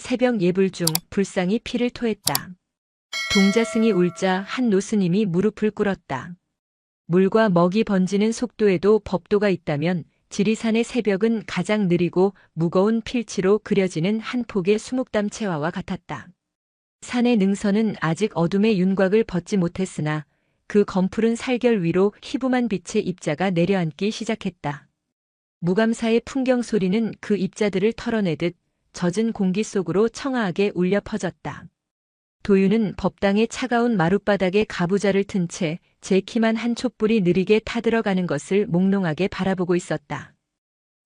새벽 예불 중 불상이 피를 토했다. 동자승이 울자 한 노스님이 무릎을 꿇었다. 물과 먹이 번지는 속도에도 법도가 있다면 지리산의 새벽은 가장 느리고 무거운 필치로 그려지는 한 폭의 수묵담 채화와 같았다. 산의 능선은 아직 어둠의 윤곽을 벗지 못했으나 그 검푸른 살결 위로 희부만 빛의 입자가 내려앉기 시작했다. 무감사의 풍경 소리는 그 입자들을 털어내듯 젖은 공기 속으로 청아하게 울려 퍼졌다. 도유는 법당의 차가운 마룻바닥에 가부좌를 튼 채 제 키만 한 촛불이 느리게 타들어가는 것을 몽롱하게 바라보고 있었다.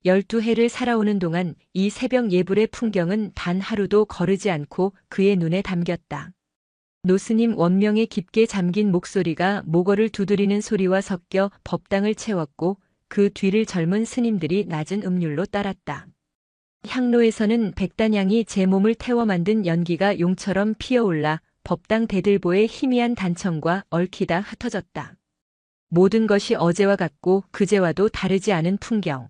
12해를 살아오는 동안 이 새벽 예불의 풍경은 단 하루도 거르지 않고 그의 눈에 담겼다. 노스님 원명에 깊게 잠긴 목소리가 모거를 두드리는 소리와 섞여 법당을 채웠고 그 뒤를 젊은 스님들이 낮은 음률로 따랐다. 향로에서는 백단향이 제 몸을 태워 만든 연기가 용처럼 피어올라 법당 대들보의 희미한 단청과 얽히다 흩어졌다. 모든 것이 어제와 같고 그제와도 다르지 않은 풍경.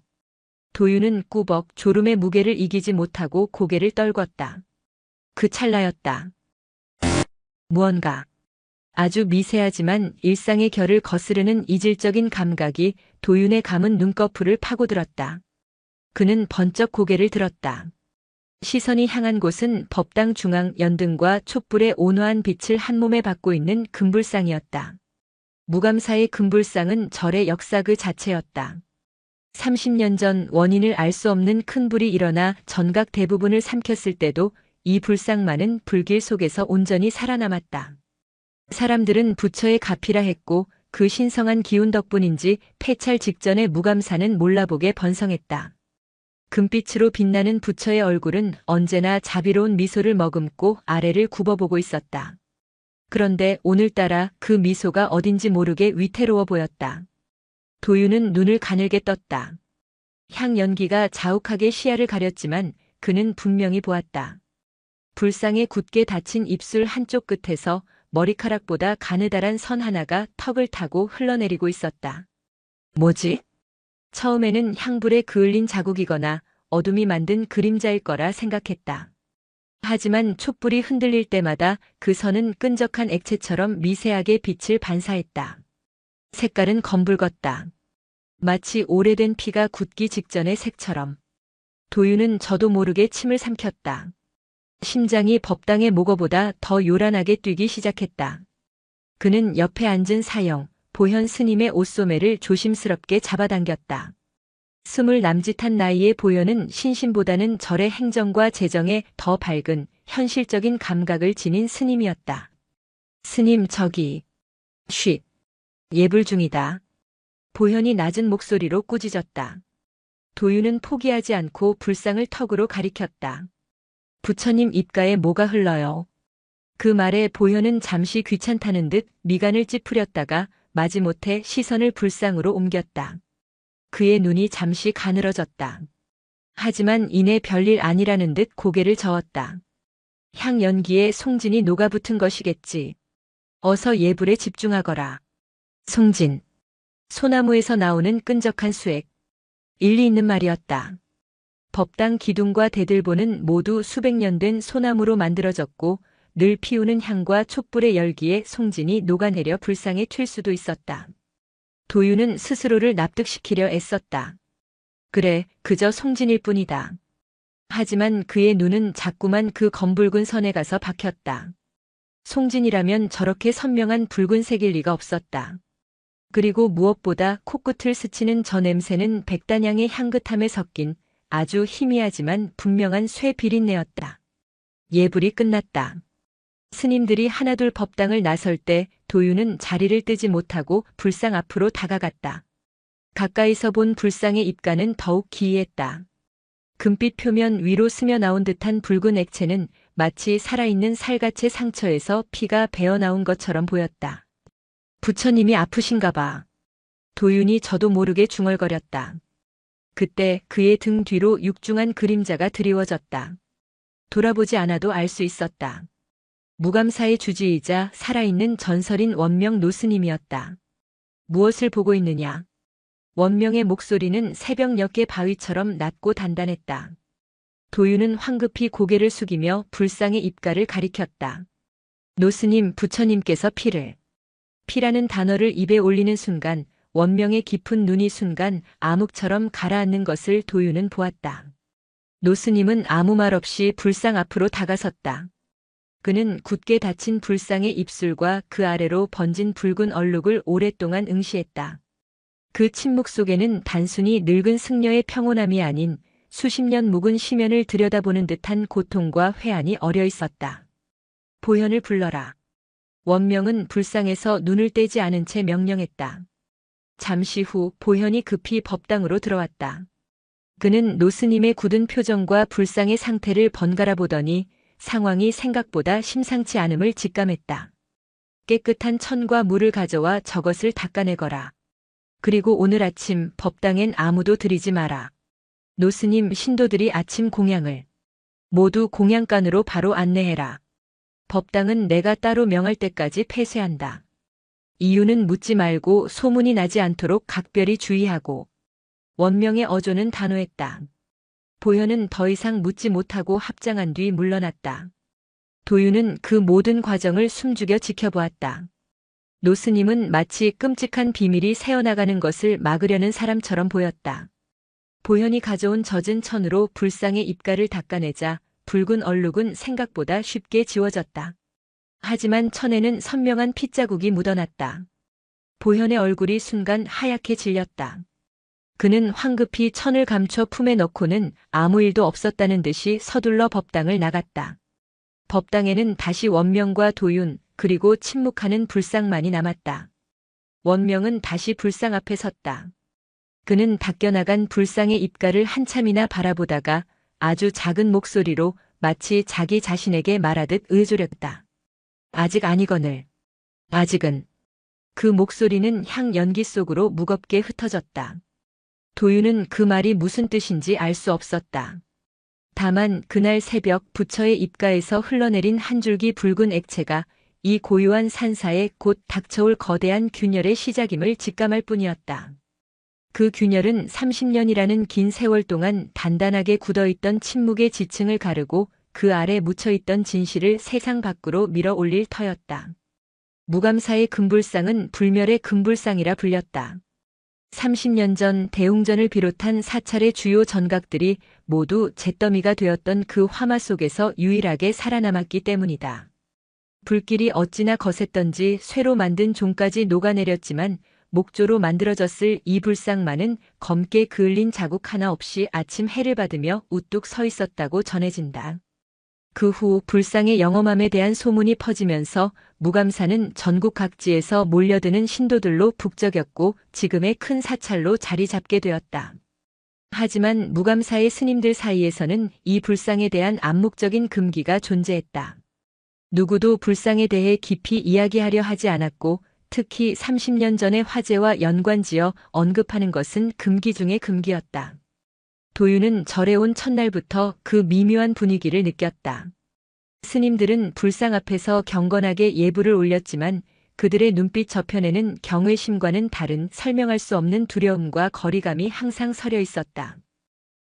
도유는 꾸벅 졸음의 무게를 이기지 못하고 고개를 떨궜다. 그 찰나였다. 무언가 아주 미세하지만 일상의 결을 거스르는 이질적인 감각이 도윤의 감은 눈꺼풀을 파고들었다. 그는 번쩍 고개를 들었다. 시선이 향한 곳은 법당 중앙 연등과 촛불의 온화한 빛을 한몸에 받고 있는 금불상이었다. 무감사의 금불상은 절의 역사 그 자체였다. 30년 전 원인을 알 수 없는 큰 불이 일어나 전각 대부분을 삼켰을 때도 이 불상만은 불길 속에서 온전히 살아남았다. 사람들은 부처의 가피라 했고 그 신성한 기운 덕분인지 폐찰 직전의 무감사는 몰라보게 번성했다. 금빛으로 빛나는 부처의 얼굴은 언제나 자비로운 미소를 머금고 아래를 굽어보고 있었다. 그런데 오늘따라 그 미소가 어딘지 모르게 위태로워 보였다. 도유는 눈을 가늘게 떴다. 향 연기가 자욱하게 시야를 가렸지만 그는 분명히 보았다. 불상에 굳게 닫힌 입술 한쪽 끝에서 머리카락보다 가느다란 선 하나가 턱을 타고 흘러내리고 있었다. 뭐지? 처음에는 향불에 그을린 자국이거나 어둠이 만든 그림자일 거라 생각했다. 하지만 촛불이 흔들릴 때마다 그 선은 끈적한 액체처럼 미세하게 빛을 반사했다. 색깔은 검붉었다. 마치 오래된 피가 굳기 직전의 색처럼. 도유는 저도 모르게 침을 삼켰다. 심장이 법당의 모거보다 더 요란하게 뛰기 시작했다. 그는 옆에 앉은 사형, 보현 스님의 옷소매를 조심스럽게 잡아당겼다. 20 남짓한 나이의 보현은 신심보다는 절의 행정과 재정에 더 밝은 현실적인 감각을 지닌 스님이었다. 스님 저기. 쉿. 예불 중이다. 보현이 낮은 목소리로 꾸짖었다. 도유는 포기하지 않고 불상을 턱으로 가리켰다. 부처님 입가에 뭐가 흘러요. 그 말에 보현은 잠시 귀찮다는 듯 미간을 찌푸렸다가 마지못해 시선을 불상으로 옮겼다. 그의 눈이 잠시 가늘어졌다. 하지만 이내 별일 아니라는 듯 고개를 저었다. 향 연기에 송진이 녹아붙은 것이겠지. 어서 예불에 집중하거라. 송진. 소나무에서 나오는 끈적한 수액. 일리 있는 말이었다. 법당 기둥과 대들보는 모두 수백 년 된 소나무로 만들어졌고 늘 피우는 향과 촛불의 열기에 송진이 녹아내려 불상에 튈 수도 있었다. 도유는 스스로를 납득시키려 애썼다. 그래, 그저 송진일 뿐이다. 하지만 그의 눈은 자꾸만 그 검붉은 선에 가서 박혔다. 송진이라면 저렇게 선명한 붉은색일 리가 없었다. 그리고 무엇보다 코끝을 스치는 저 냄새는 백단향의 향긋함에 섞인 아주 희미하지만 분명한 쇠 비린내였다. 예불이 끝났다. 스님들이 하나둘 법당을 나설 때 도유는 자리를 뜨지 못하고 불상 앞으로 다가갔다. 가까이서 본 불상의 입가는 더욱 기이했다. 금빛 표면 위로 스며나온 듯한 붉은 액체는 마치 살아있는 살갗의 상처에서 피가 배어나온 것처럼 보였다. 부처님이 아프신가 봐. 도윤이 저도 모르게 중얼거렸다. 그때 그의 등 뒤로 육중한 그림자가 드리워졌다. 돌아보지 않아도 알 수 있었다. 무감사의 주지이자 살아있는 전설인 원명 노스님이었다. 무엇을 보고 있느냐? 원명의 목소리는 새벽녘의 바위처럼 낮고 단단했다. 도윤은 황급히 고개를 숙이며 불상의 입가를 가리켰다. 노스님, 부처님께서 피라는 단어를 입에 올리는 순간 원명의 깊은 눈이 순간 암흑처럼 가라앉는 것을 도윤은 보았다. 노스님은 아무 말 없이 불상 앞으로 다가섰다. 그는 굳게 닫힌 불상의 입술과 그 아래로 번진 붉은 얼룩을 오랫동안 응시했다. 그 침묵 속에는 단순히 늙은 승려의 평온함이 아닌 수십 년 묵은 심연을 들여다보는 듯한 고통과 회한이 어려 있었다. 보현을 불러라. 원명은 불상에서 눈을 떼지 않은 채 명령했다. 잠시 후 보현이 급히 법당으로 들어왔다. 그는 노스님의 굳은 표정과 불상의 상태를 번갈아 보더니 상황이 생각보다 심상치 않음을 직감했다. 깨끗한 천과 물을 가져와 저것을 닦아내거라. 그리고 오늘 아침 법당엔 아무도 들이지 마라. 노스님, 신도들이 아침 공양을 모두 공양간으로 바로 안내해라. 법당은 내가 따로 명할 때까지 폐쇄한다. 이유는 묻지 말고 소문이 나지 않도록 각별히 주의하고. 원명의 어조는 단호했다. 보현은 더 이상 묻지 못하고 합장한 뒤 물러났다. 도윤은 그 모든 과정을 숨죽여 지켜보았다. 노스님은 마치 끔찍한 비밀이 새어나가는 것을 막으려는 사람처럼 보였다. 보현이 가져온 젖은 천으로 불상의 입가를 닦아내자 붉은 얼룩은 생각보다 쉽게 지워졌다. 하지만 천에는 선명한 핏자국이 묻어났다. 보현의 얼굴이 순간 하얗게 질렸다. 그는 황급히 천을 감춰 품에 넣고는 아무 일도 없었다는 듯이 서둘러 법당을 나갔다. 법당에는 다시 원명과 도윤, 그리고 침묵하는 불상만이 남았다. 원명은 다시 불상 앞에 섰다. 그는 닦여나간 불상의 입가를 한참이나 바라보다가 아주 작은 목소리로 마치 자기 자신에게 말하듯 의조렸다. 아직 아니거늘. 아직은. 그 목소리는 향 연기 속으로 무겁게 흩어졌다. 도윤은 그 말이 무슨 뜻인지 알 수 없었다. 다만 그날 새벽 부처의 입가에서 흘러내린 한 줄기 붉은 액체가 이 고요한 산사에 곧 닥쳐올 거대한 균열의 시작임을 직감할 뿐이었다. 그 균열은 30년이라는 긴 세월 동안 단단하게 굳어있던 침묵의 지층을 가르고 그 아래 묻혀있던 진실을 세상 밖으로 밀어 올릴 터였다. 무감사의 금불상은 불멸의 금불상이라 불렸다. 30년 전 대웅전을 비롯한 사찰의 주요 전각들이 모두 잿더미가 되었던 그 화마 속에서 유일하게 살아남았기 때문이다. 불길이 어찌나 거셌던지 쇠로 만든 종까지 녹아내렸지만 목조로 만들어졌을 이 불상만은 검게 그을린 자국 하나 없이 아침 해를 받으며 우뚝 서 있었다고 전해진다. 그 후 불상의 영험함에 대한 소문이 퍼지면서 무감사는 전국 각지에서 몰려드는 신도들로 북적였고 지금의 큰 사찰로 자리 잡게 되었다. 하지만 무감사의 스님들 사이에서는 이 불상에 대한 암묵적인 금기가 존재했다. 누구도 불상에 대해 깊이 이야기하려 하지 않았고 특히 30년 전의 화재와 연관지어 언급하는 것은 금기 중의 금기였다. 도윤은 절에 온 첫날부터 그 미묘한 분위기를 느꼈다. 스님들은 불상 앞에서 경건하게 예불을 올렸지만 그들의 눈빛 저편에는 경외심과는 다른 설명할 수 없는 두려움과 거리감이 항상 서려 있었다.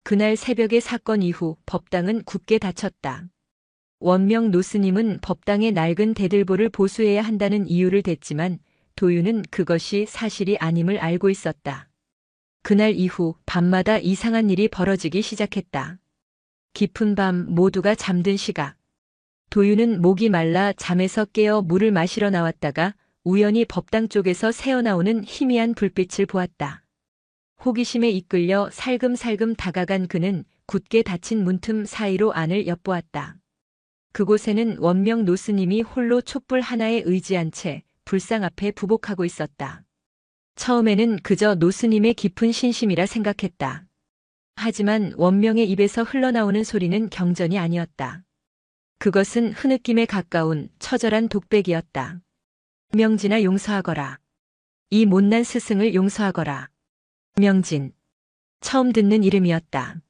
그날 새벽의 사건 이후 법당은 굳게 닫혔다. 원명 노스님은 법당의 낡은 대들보를 보수해야 한다는 이유를 댔지만 도윤은 그것이 사실이 아님을 알고 있었다. 그날 이후 밤마다 이상한 일이 벌어지기 시작했다. 깊은 밤 모두가 잠든 시각. 도윤은 목이 말라 잠에서 깨어 물을 마시러 나왔다가 우연히 법당 쪽에서 새어나오는 희미한 불빛을 보았다. 호기심에 이끌려 살금살금 다가간 그는 굳게 닫힌 문틈 사이로 안을 엿보았다. 그곳에는 원명 노스님이 홀로 촛불 하나에 의지한 채 불상 앞에 부복하고 있었다. 처음에는 그저 노스님의 깊은 신심이라 생각했다. 하지만 원명의 입에서 흘러나오는 소리는 경전이 아니었다. 그것은 흐느낌에 가까운 처절한 독백이었다. 명진아 용서하거라. 이 못난 스승을 용서하거라. 명진. 처음 듣는 이름이었다.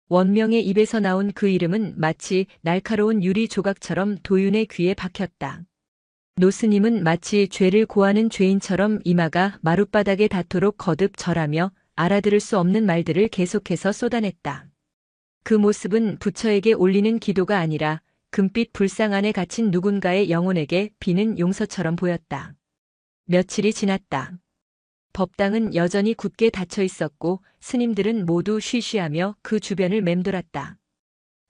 원명의 입에서 나온 그 이름은 마치 날카로운 유리 조각처럼 도윤의 귀에 박혔다. 노스님은 마치 죄를 고하는 죄인처럼 이마가 마룻바닥에 닿도록 거듭 절하며 알아들을 수 없는 말들을 계속해서 쏟아냈다. 그 모습은 부처에게 올리는 기도가 아니라 금빛 불상 안에 갇힌 누군가의 영혼에게 비는 용서처럼 보였다. 며칠이 지났다. 법당은 여전히 굳게 닫혀 있었고 스님들은 모두 쉬쉬하며 그 주변을 맴돌았다.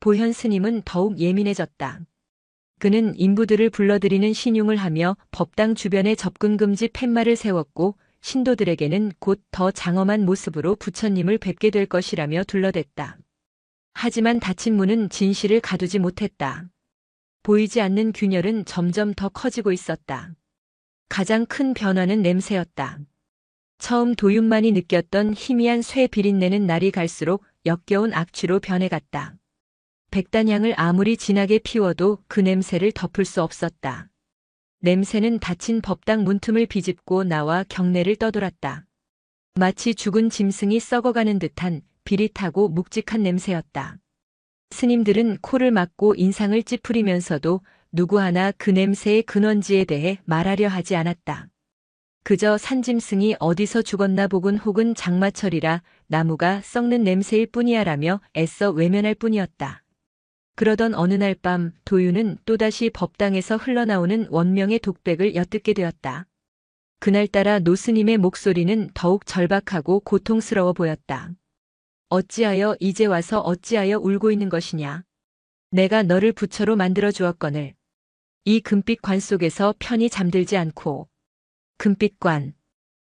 보현 스님은 더욱 예민해졌다. 그는 인부들을 불러들이는 신용을 하며 법당 주변에 접근 금지 팻말을 세웠고 신도들에게는 곧 더 장엄한 모습으로 부처님을 뵙게 될 것이라며 둘러댔다. 하지만 닫힌 문은 진실을 가두지 못했다. 보이지 않는 균열은 점점 더 커지고 있었다. 가장 큰 변화는 냄새였다. 처음 도윤만이 느꼈던 희미한 쇠 비린내는 날이 갈수록 역겨운 악취로 변해갔다. 백단향을 아무리 진하게 피워도 그 냄새를 덮을 수 없었다. 냄새는 닫힌 법당 문틈을 비집고 나와 경내를 떠돌았다. 마치 죽은 짐승이 썩어가는 듯한 비릿하고 묵직한 냄새였다. 스님들은 코를 막고 인상을 찌푸리면서도 누구 하나 그 냄새의 근원지에 대해 말하려 하지 않았다. 그저 산짐승이 어디서 죽었나 보군 혹은 장마철이라 나무가 썩는 냄새일 뿐이야라며 애써 외면할 뿐이었다. 그러던 어느 날 밤 도윤은 또다시 법당에서 흘러나오는 원명의 독백을 엿듣게 되었다. 그날따라 노스님의 목소리는 더욱 절박하고 고통스러워 보였다. 어찌하여 이제 와서 어찌하여 울고 있는 것이냐. 내가 너를 부처로 만들어 주었거늘. 이 금빛 관 속에서 편히 잠들지 않고. 금빛관.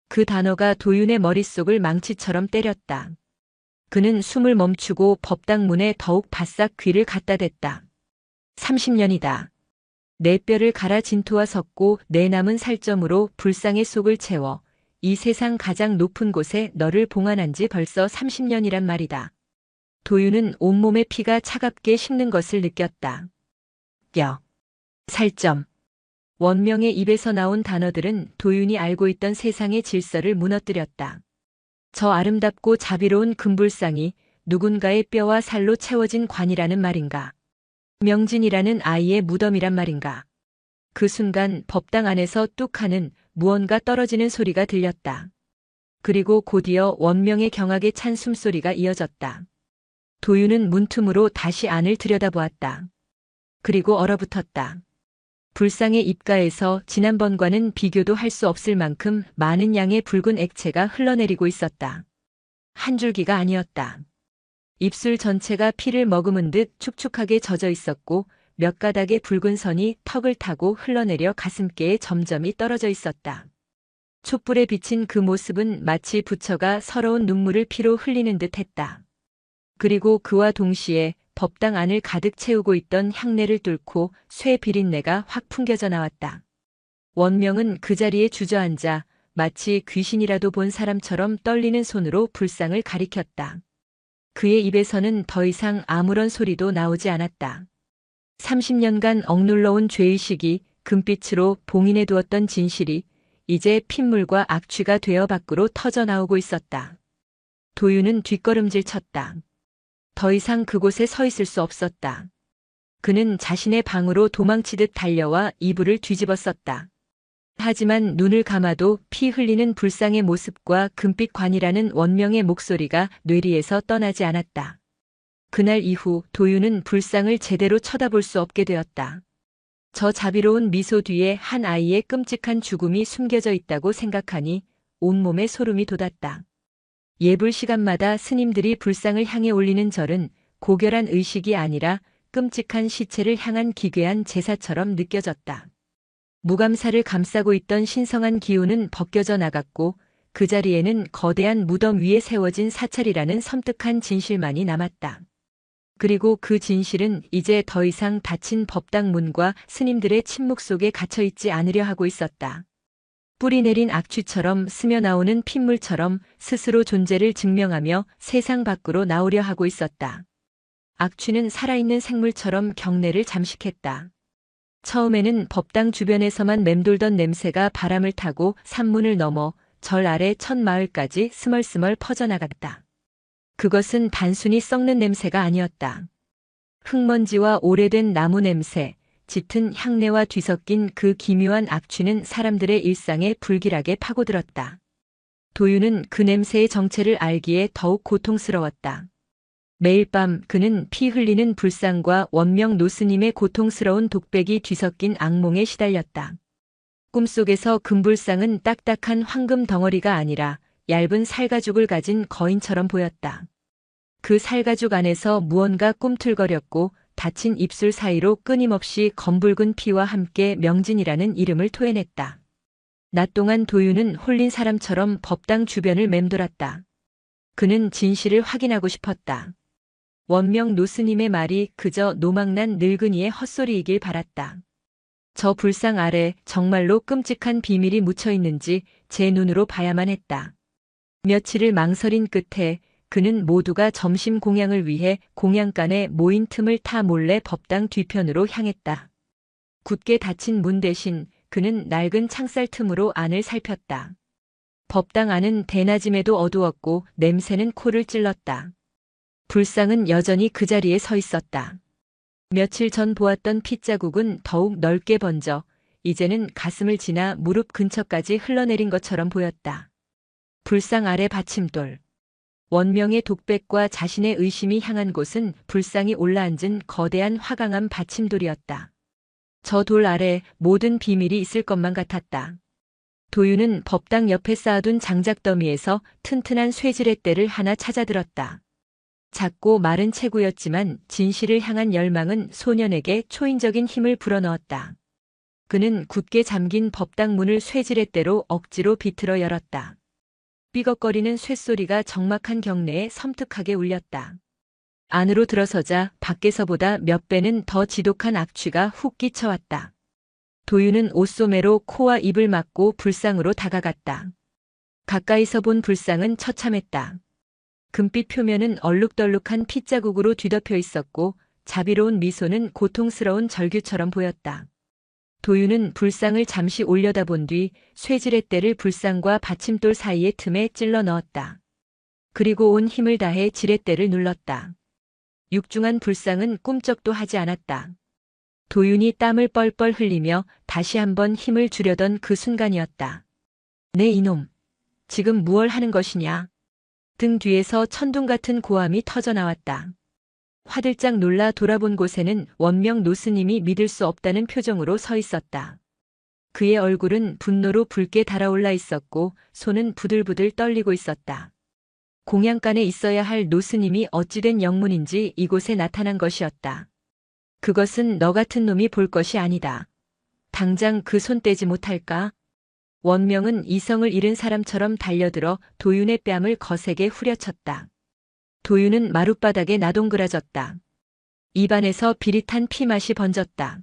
그 단어가 도윤의 머릿속을 망치처럼 때렸다. 그는 숨을 멈추고 법당 문에 더욱 바싹 귀를 갖다 댔다. 30년이다. 내 뼈를 갈아 진토와 섞고 내 남은 살점으로 불상의 속을 채워 이 세상 가장 높은 곳에 너를 봉안한 지 벌써 30년이란 말이다. 도윤은 온몸의 피가 차갑게 식는 것을 느꼈다. 뼈. 살점. 원명의 입에서 나온 단어들은 도윤이 알고 있던 세상의 질서를 무너뜨렸다. 저 아름답고 자비로운 금불상이 누군가의 뼈와 살로 채워진 관이라는 말인가? 명진이라는 아이의 무덤이란 말인가? 그 순간 법당 안에서 뚝 하는 무언가 떨어지는 소리가 들렸다. 그리고 곧이어 원명의 경악에 찬 숨소리가 이어졌다. 도윤은 문틈으로 다시 안을 들여다보았다. 그리고 얼어붙었다. 불상의 입가에서 지난번과는 비교도 할 수 없을 만큼 많은 양의 붉은 액체가 흘러내리고 있었다. 한 줄기가 아니었다. 입술 전체가 피를 머금은 듯 축축하게 젖어 있었고 몇 가닥의 붉은 선이 턱을 타고 흘러내려 가슴께에 점점이 떨어져 있었다. 촛불에 비친 그 모습은 마치 부처가 서러운 눈물을 피로 흘리는 듯 했다. 그리고 그와 동시에 법당 안을 가득 채우고 있던 향내를 뚫고 쇠 비린내가 확 풍겨져 나왔다. 원명은 그 자리에 주저앉아 마치 귀신이라도 본 사람처럼 떨리는 손으로 불상을 가리켰다. 그의 입에서는 더 이상 아무런 소리도 나오지 않았다. 30년간 억눌러온 죄의식이 금빛으로 봉인해 두었던 진실이 이제 핏물과 악취가 되어 밖으로 터져 나오고 있었다. 도윤은 뒷걸음질 쳤다. 더 이상 그곳에 서 있을 수 없었다. 그는 자신의 방으로 도망치듯 달려와 이불을 뒤집었었다. 하지만 눈을 감아도 피 흘리는 불상의 모습과 금빛 관이라는 원명의 목소리가 뇌리에서 떠나지 않았다. 그날 이후 도윤은 불상을 제대로 쳐다볼 수 없게 되었다. 저 자비로운 미소 뒤에 한 아이의 끔찍한 죽음이 숨겨져 있다고 생각하니 온몸에 소름이 돋았다. 예불 시간마다 스님들이 불상을 향해 올리는 절은 고결한 의식이 아니라 끔찍한 시체를 향한 기괴한 제사처럼 느껴졌다. 무감사를 감싸고 있던 신성한 기운은 벗겨져 나갔고 그 자리에는 거대한 무덤 위에 세워진 사찰이라는 섬뜩한 진실만이 남았다. 그리고 그 진실은 이제 더 이상 닫힌 법당 문과 스님들의 침묵 속에 갇혀 있지 않으려 하고 있었다. 뿌리 내린 악취처럼 스며 나오는 핏물처럼 스스로 존재를 증명하며 세상 밖으로 나오려 하고 있었다. 악취는 살아있는 생물처럼 경내를 잠식했다. 처음에는 법당 주변에서만 맴돌던 냄새가 바람을 타고 산문을 넘어 절 아래 첫 마을까지 스멀스멀 퍼져나갔다. 그것은 단순히 썩는 냄새가 아니었다. 흙먼지와 오래된 나무 냄새, 짙은 향내와 뒤섞인 그 기묘한 악취는 사람들의 일상에 불길하게 파고들었다. 도윤은 그 냄새의 정체를 알기에 더욱 고통스러웠다. 매일 밤 그는 피 흘리는 불상과 원명 노스님의 고통스러운 독백이 뒤섞인 악몽에 시달렸다. 꿈속에서 금불상은 딱딱한 황금 덩어리가 아니라 얇은 살가죽을 가진 거인처럼 보였다. 그 살가죽 안에서 무언가 꿈틀거렸고 닫힌 입술 사이로 끊임없이 검붉은 피와 함께 명진이라는 이름을 토해냈다. 낮 동안 도윤은 홀린 사람처럼 법당 주변을 맴돌았다. 그는 진실을 확인하고 싶었다. 원명 노스님의 말이 그저 노망난 늙은이의 헛소리이길 바랐다. 저 불상 아래 정말로 끔찍한 비밀이 묻혀 있는지 제 눈으로 봐야만 했다. 며칠을 망설인 끝에 그는 모두가 점심 공양을 위해 공양간에 모인 틈을 타 몰래 법당 뒤편으로 향했다. 굳게 닫힌 문 대신 그는 낡은 창살 틈으로 안을 살폈다. 법당 안은 대낮임에도 어두웠고 냄새는 코를 찔렀다. 불상은 여전히 그 자리에 서 있었다. 며칠 전 보았던 핏자국은 더욱 넓게 번져 이제는 가슴을 지나 무릎 근처까지 흘러내린 것처럼 보였다. 불상 아래 받침돌. 원명의 독백과 자신의 의심이 향한 곳은 불상이 올라앉은 거대한 화강암 받침돌이었다. 저 돌 아래 모든 비밀이 있을 것만 같았다. 도윤은 법당 옆에 쌓아둔 장작더미에서 튼튼한 쇠지렛 대를 하나 찾아들었다. 작고 마른 체구였지만 진실을 향한 열망은 소년에게 초인적인 힘을 불어넣었다. 그는 굳게 잠긴 법당 문을 쇠지렛대로 억지로 비틀어 열었다. 삐걱거리는 쇠소리가 적막한 경내에 섬뜩하게 울렸다. 안으로 들어서자 밖에서보다 몇 배는 더 지독한 악취가 훅 끼쳐왔다. 도윤은 옷소매로 코와 입을 막고 불상으로 다가갔다. 가까이서 본 불상은 처참했다. 금빛 표면은 얼룩덜룩한 핏자국으로 뒤덮여 있었고 자비로운 미소는 고통스러운 절규처럼 보였다. 도윤은 불상을 잠시 올려다본 뒤 쇠지렛대를 불상과 받침돌 사이의 틈에 찔러 넣었다. 그리고 온 힘을 다해 지렛대를 눌렀다. 육중한 불상은 꿈쩍도 하지 않았다. 도윤이 땀을 뻘뻘 흘리며 다시 한번 힘을 주려던 그 순간이었다. 네 이놈, 지금 무얼 하는 것이냐? 등 뒤에서 천둥 같은 고함이 터져나왔다. 화들짝 놀라 돌아본 곳에는 원명 노스님이 믿을 수 없다는 표정으로 서 있었다. 그의 얼굴은 분노로 붉게 달아올라 있었고 손은 부들부들 떨리고 있었다. 공양간에 있어야 할 노스님이 어찌된 영문인지 이곳에 나타난 것이었다. 그것은 너 같은 놈이 볼 것이 아니다. 당장 그 손 떼지 못할까? 원명은 이성을 잃은 사람처럼 달려들어 도윤의 뺨을 거세게 후려쳤다. 도윤은 마룻바닥에 나동그라졌다. 입안에서 비릿한 피맛이 번졌다.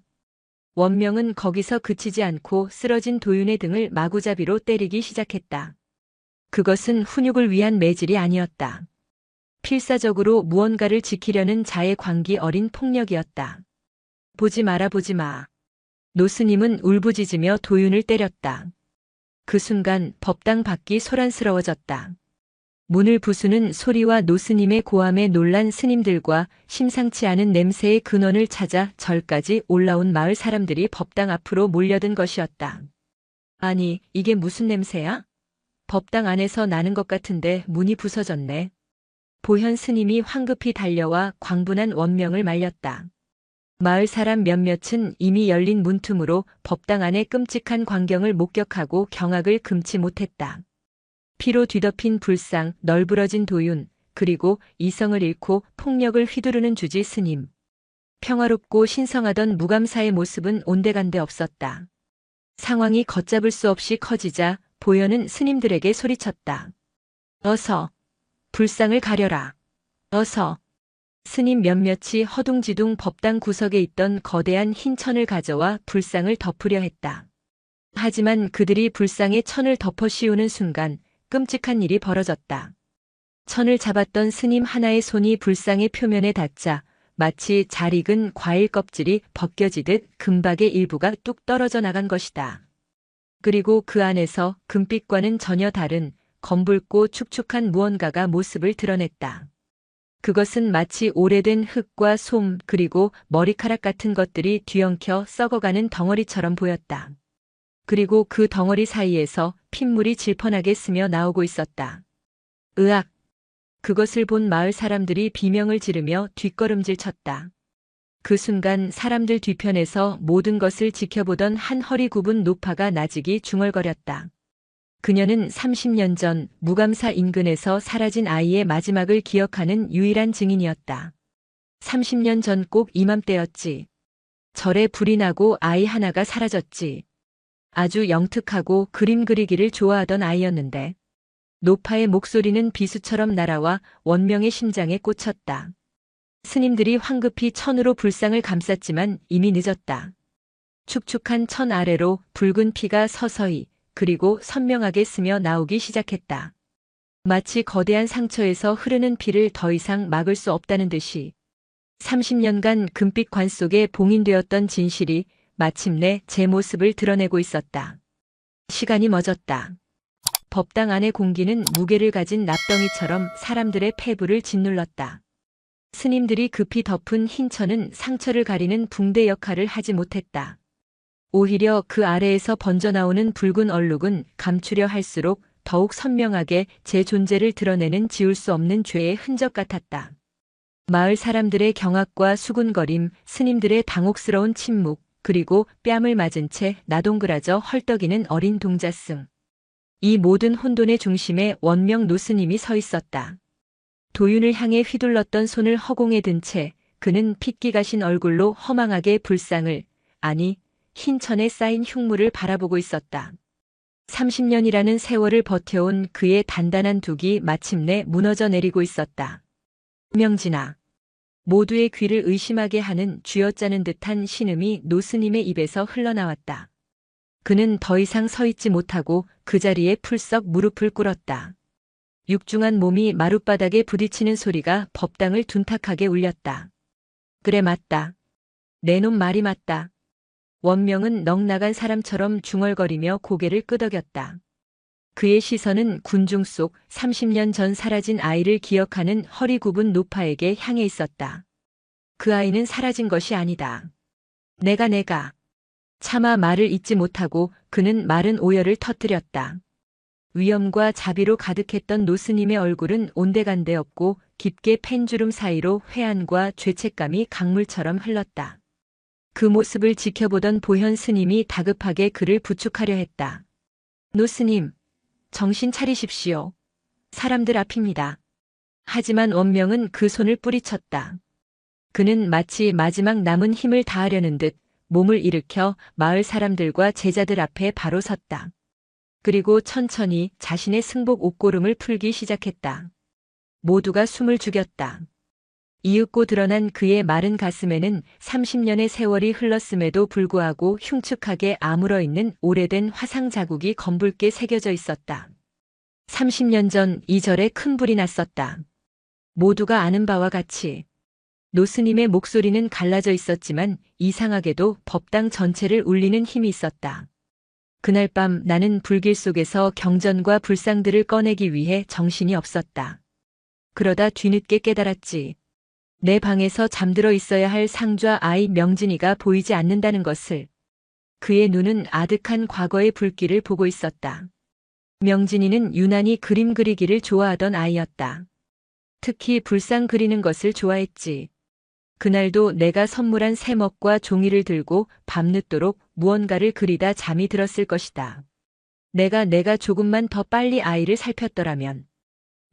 원명은 거기서 그치지 않고 쓰러진 도윤의 등을 마구잡이로 때리기 시작했다. 그것은 훈육을 위한 매질이 아니었다. 필사적으로 무언가를 지키려는 자의 광기 어린 폭력이었다. 보지 마라 보지 마. 노스님은 울부짖으며 도윤을 때렸다. 그 순간 법당 밖이 소란스러워졌다. 문을 부수는 소리와 노스님의 고함에 놀란 스님들과 심상치 않은 냄새의 근원을 찾아 절까지 올라온 마을 사람들이 법당 앞으로 몰려든 것이었다. 아니, 이게 무슨 냄새야? 법당 안에서 나는 것 같은데 문이 부서졌네. 보현 스님이 황급히 달려와 광분한 원명을 말렸다. 마을 사람 몇몇은 이미 열린 문틈으로 법당 안의 끔찍한 광경을 목격하고 경악을 금치 못했다. 피로 뒤덮인 불상, 널브러진 도윤, 그리고 이성을 잃고 폭력을 휘두르는 주지 스님. 평화롭고 신성하던 무감사의 모습은 온데간데 없었다. 상황이 걷잡을 수 없이 커지자 보현은 스님들에게 소리쳤다. 어서 불상을 가려라. 어서. 스님 몇몇이 허둥지둥 법당 구석에 있던 거대한 흰 천을 가져와 불상을 덮으려 했다. 하지만 그들이 불상에 천을 덮어 씌우는 순간 끔찍한 일이 벌어졌다. 천을 잡았던 스님 하나의 손이 불상의 표면에 닿자 마치 잘 익은 과일 껍질이 벗겨지듯 금박의 일부가 뚝 떨어져 나간 것이다. 그리고 그 안에서 금빛과는 전혀 다른 검붉고 축축한 무언가가 모습을 드러냈다. 그것은 마치 오래된 흙과 솜 그리고 머리카락 같은 것들이 뒤엉켜 썩어가는 덩어리처럼 보였다. 그리고 그 덩어리 사이에서 핏물이 질펀하게 스며 나오고 있었다. 으악! 그것을 본 마을 사람들이 비명을 지르며 뒷걸음질 쳤다. 그 순간 사람들 뒤편에서 모든 것을 지켜보던 한 허리 굽은 노파가 나직이 중얼거렸다. 그녀는 30년 전 무감사 인근에서 사라진 아이의 마지막을 기억하는 유일한 증인이었다. 30년 전 꼭 이맘때였지. 절에 불이 나고 아이 하나가 사라졌지. 아주 영특하고 그림 그리기를 좋아하던 아이였는데 노파의 목소리는 비수처럼 날아와 원명의 심장에 꽂혔다. 스님들이 황급히 천으로 불상을 감쌌지만 이미 늦었다. 축축한 천 아래로 붉은 피가 서서히 그리고 선명하게 스며 나오기 시작했다. 마치 거대한 상처에서 흐르는 피를 더 이상 막을 수 없다는 듯이 30년간 금빛 관 속에 봉인되었던 진실이 마침내 제 모습을 드러내고 있었다. 시간이 멎었다. 법당 안의 공기는 무게를 가진 납덩이처럼 사람들의 폐부를 짓눌렀다. 스님들이 급히 덮은 흰 천은 상처를 가리는 붕대 역할을 하지 못했다. 오히려 그 아래에서 번져나오는 붉은 얼룩은 감추려 할수록 더욱 선명하게 제 존재를 드러내는 지울 수 없는 죄의 흔적 같았다. 마을 사람들의 경악과 수군거림, 스님들의 당혹스러운 침묵, 그리고 뺨을 맞은 채 나동그라져 헐떡이는 어린 동자승. 이 모든 혼돈의 중심에 원명 노스님이 서 있었다. 도윤을 향해 휘둘렀던 손을 허공에 든 채 그는 핏기 가신 얼굴로 허망하게 불상을, 아니 흰 천에 쌓인 흉물을 바라보고 있었다. 30년이라는 세월을 버텨온 그의 단단한 둑이 마침내 무너져 내리고 있었다. 명진아. 모두의 귀를 의심하게 하는 쥐어짜는 듯한 신음이 노스님의 입에서 흘러나왔다. 그는 더 이상 서 있지 못하고 그 자리에 풀썩 무릎을 꿇었다. 육중한 몸이 마룻바닥에 부딪히는 소리가 법당을 둔탁하게 울렸다. 그래 맞다. 내 놈 말이 맞다. 원명은 넋나간 사람처럼 중얼거리며 고개를 끄덕였다. 그의 시선은 군중 속 30년 전 사라진 아이를 기억하는 허리 굽은 노파에게 향해 있었다. 그 아이는 사라진 것이 아니다. 내가. 차마 말을 잇지 못하고 그는 마른 오열을 터뜨렸다. 위엄과 자비로 가득했던 노스님의 얼굴은 온데간데없고 깊게 팬 주름 사이로 회한과 죄책감이 강물처럼 흘렀다. 그 모습을 지켜보던 보현 스님이 다급하게 그를 부축하려 했다. 노스님, 정신 차리십시오. 사람들 앞입니다. 하지만 원명은 그 손을 뿌리쳤다. 그는 마치 마지막 남은 힘을 다하려는 듯 몸을 일으켜 마을 사람들과 제자들 앞에 바로 섰다. 그리고 천천히 자신의 승복 옷고름을 풀기 시작했다. 모두가 숨을 죽였다. 이윽고 드러난 그의 마른 가슴에는 30년의 세월이 흘렀음에도 불구하고 흉측하게 아물어 있는 오래된 화상 자국이 검붉게 새겨져 있었다. 30년 전 이 절에 큰 불이 났었다. 모두가 아는 바와 같이. 노스님의 목소리는 갈라져 있었지만 이상하게도 법당 전체를 울리는 힘이 있었다. 그날 밤 나는 불길 속에서 경전과 불상들을 꺼내기 위해 정신이 없었다. 그러다 뒤늦게 깨달았지. 내 방에서 잠들어 있어야 할 상좌 아이 명진이가 보이지 않는다는 것을. 그의 눈은 아득한 과거의 불길을 보고 있었다. 명진이는 유난히 그림 그리기를 좋아하던 아이였다. 특히 불상 그리는 것을 좋아했지. 그날도 내가 선물한 새먹과 종이를 들고 밤늦도록 무언가를 그리다 잠이 들었을 것이다. 내가 조금만 더 빨리 아이를 살폈더라면.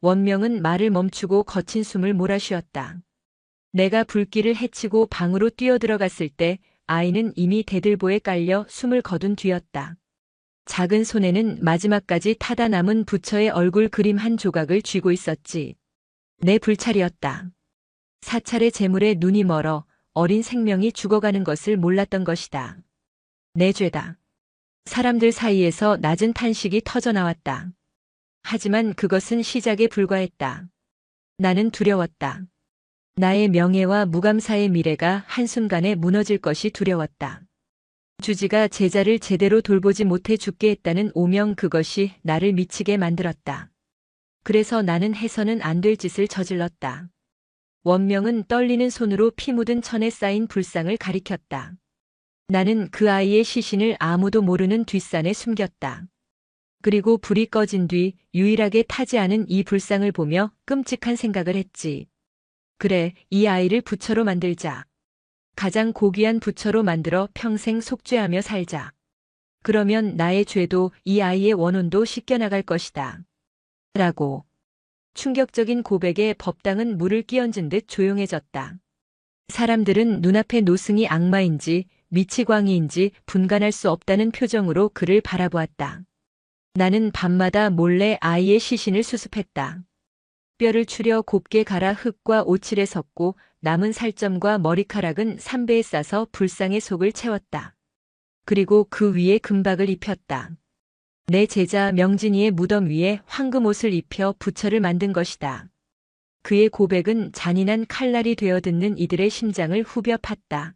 원명은 말을 멈추고 거친 숨을 몰아쉬었다. 내가 불길을 해치고 방으로 뛰어들어갔을 때 아이는 이미 대들보에 깔려 숨을 거둔 뒤였다. 작은 손에는 마지막까지 타다 남은 부처의 얼굴 그림 한 조각을 쥐고 있었지. 내 불찰이었다. 사찰의 재물에 눈이 멀어 어린 생명이 죽어가는 것을 몰랐던 것이다. 내 죄다. 사람들 사이에서 낮은 탄식이 터져나왔다. 하지만 그것은 시작에 불과했다. 나는 두려웠다. 나의 명예와 무감사의 미래가 한순간에 무너질 것이 두려웠다. 주지가 제자를 제대로 돌보지 못해 죽게 했다는 오명, 그것이 나를 미치게 만들었다. 그래서 나는 해서는 안 될 짓을 저질렀다. 원명은 떨리는 손으로 피 묻은 천에 쌓인 불상을 가리켰다. 나는 그 아이의 시신을 아무도 모르는 뒷산에 숨겼다. 그리고 불이 꺼진 뒤 유일하게 타지 않은 이 불상을 보며 끔찍한 생각을 했지. 그래, 이 아이를 부처로 만들자. 가장 고귀한 부처로 만들어 평생 속죄하며 살자. 그러면 나의 죄도 이 아이의 원혼도 씻겨나갈 것이다. 라고. 충격적인 고백에 법당은 물을 끼얹은 듯 조용해졌다. 사람들은 눈앞의 노승이 악마인지 미치광이인지 분간할 수 없다는 표정으로 그를 바라보았다. 나는 밤마다 몰래 아이의 시신을 수습했다. 뼈를 추려 곱게 갈아 흙과 오칠에 섞고 남은 살점과 머리카락은 삼배에 싸서 불상의 속을 채웠다. 그리고 그 위에 금박을 입혔다. 내 제자 명진이의 무덤 위에 황금 옷을 입혀 부처를 만든 것이다. 그의 고백은 잔인한 칼날이 되어 듣는 이들의 심장을 후벼 팠다.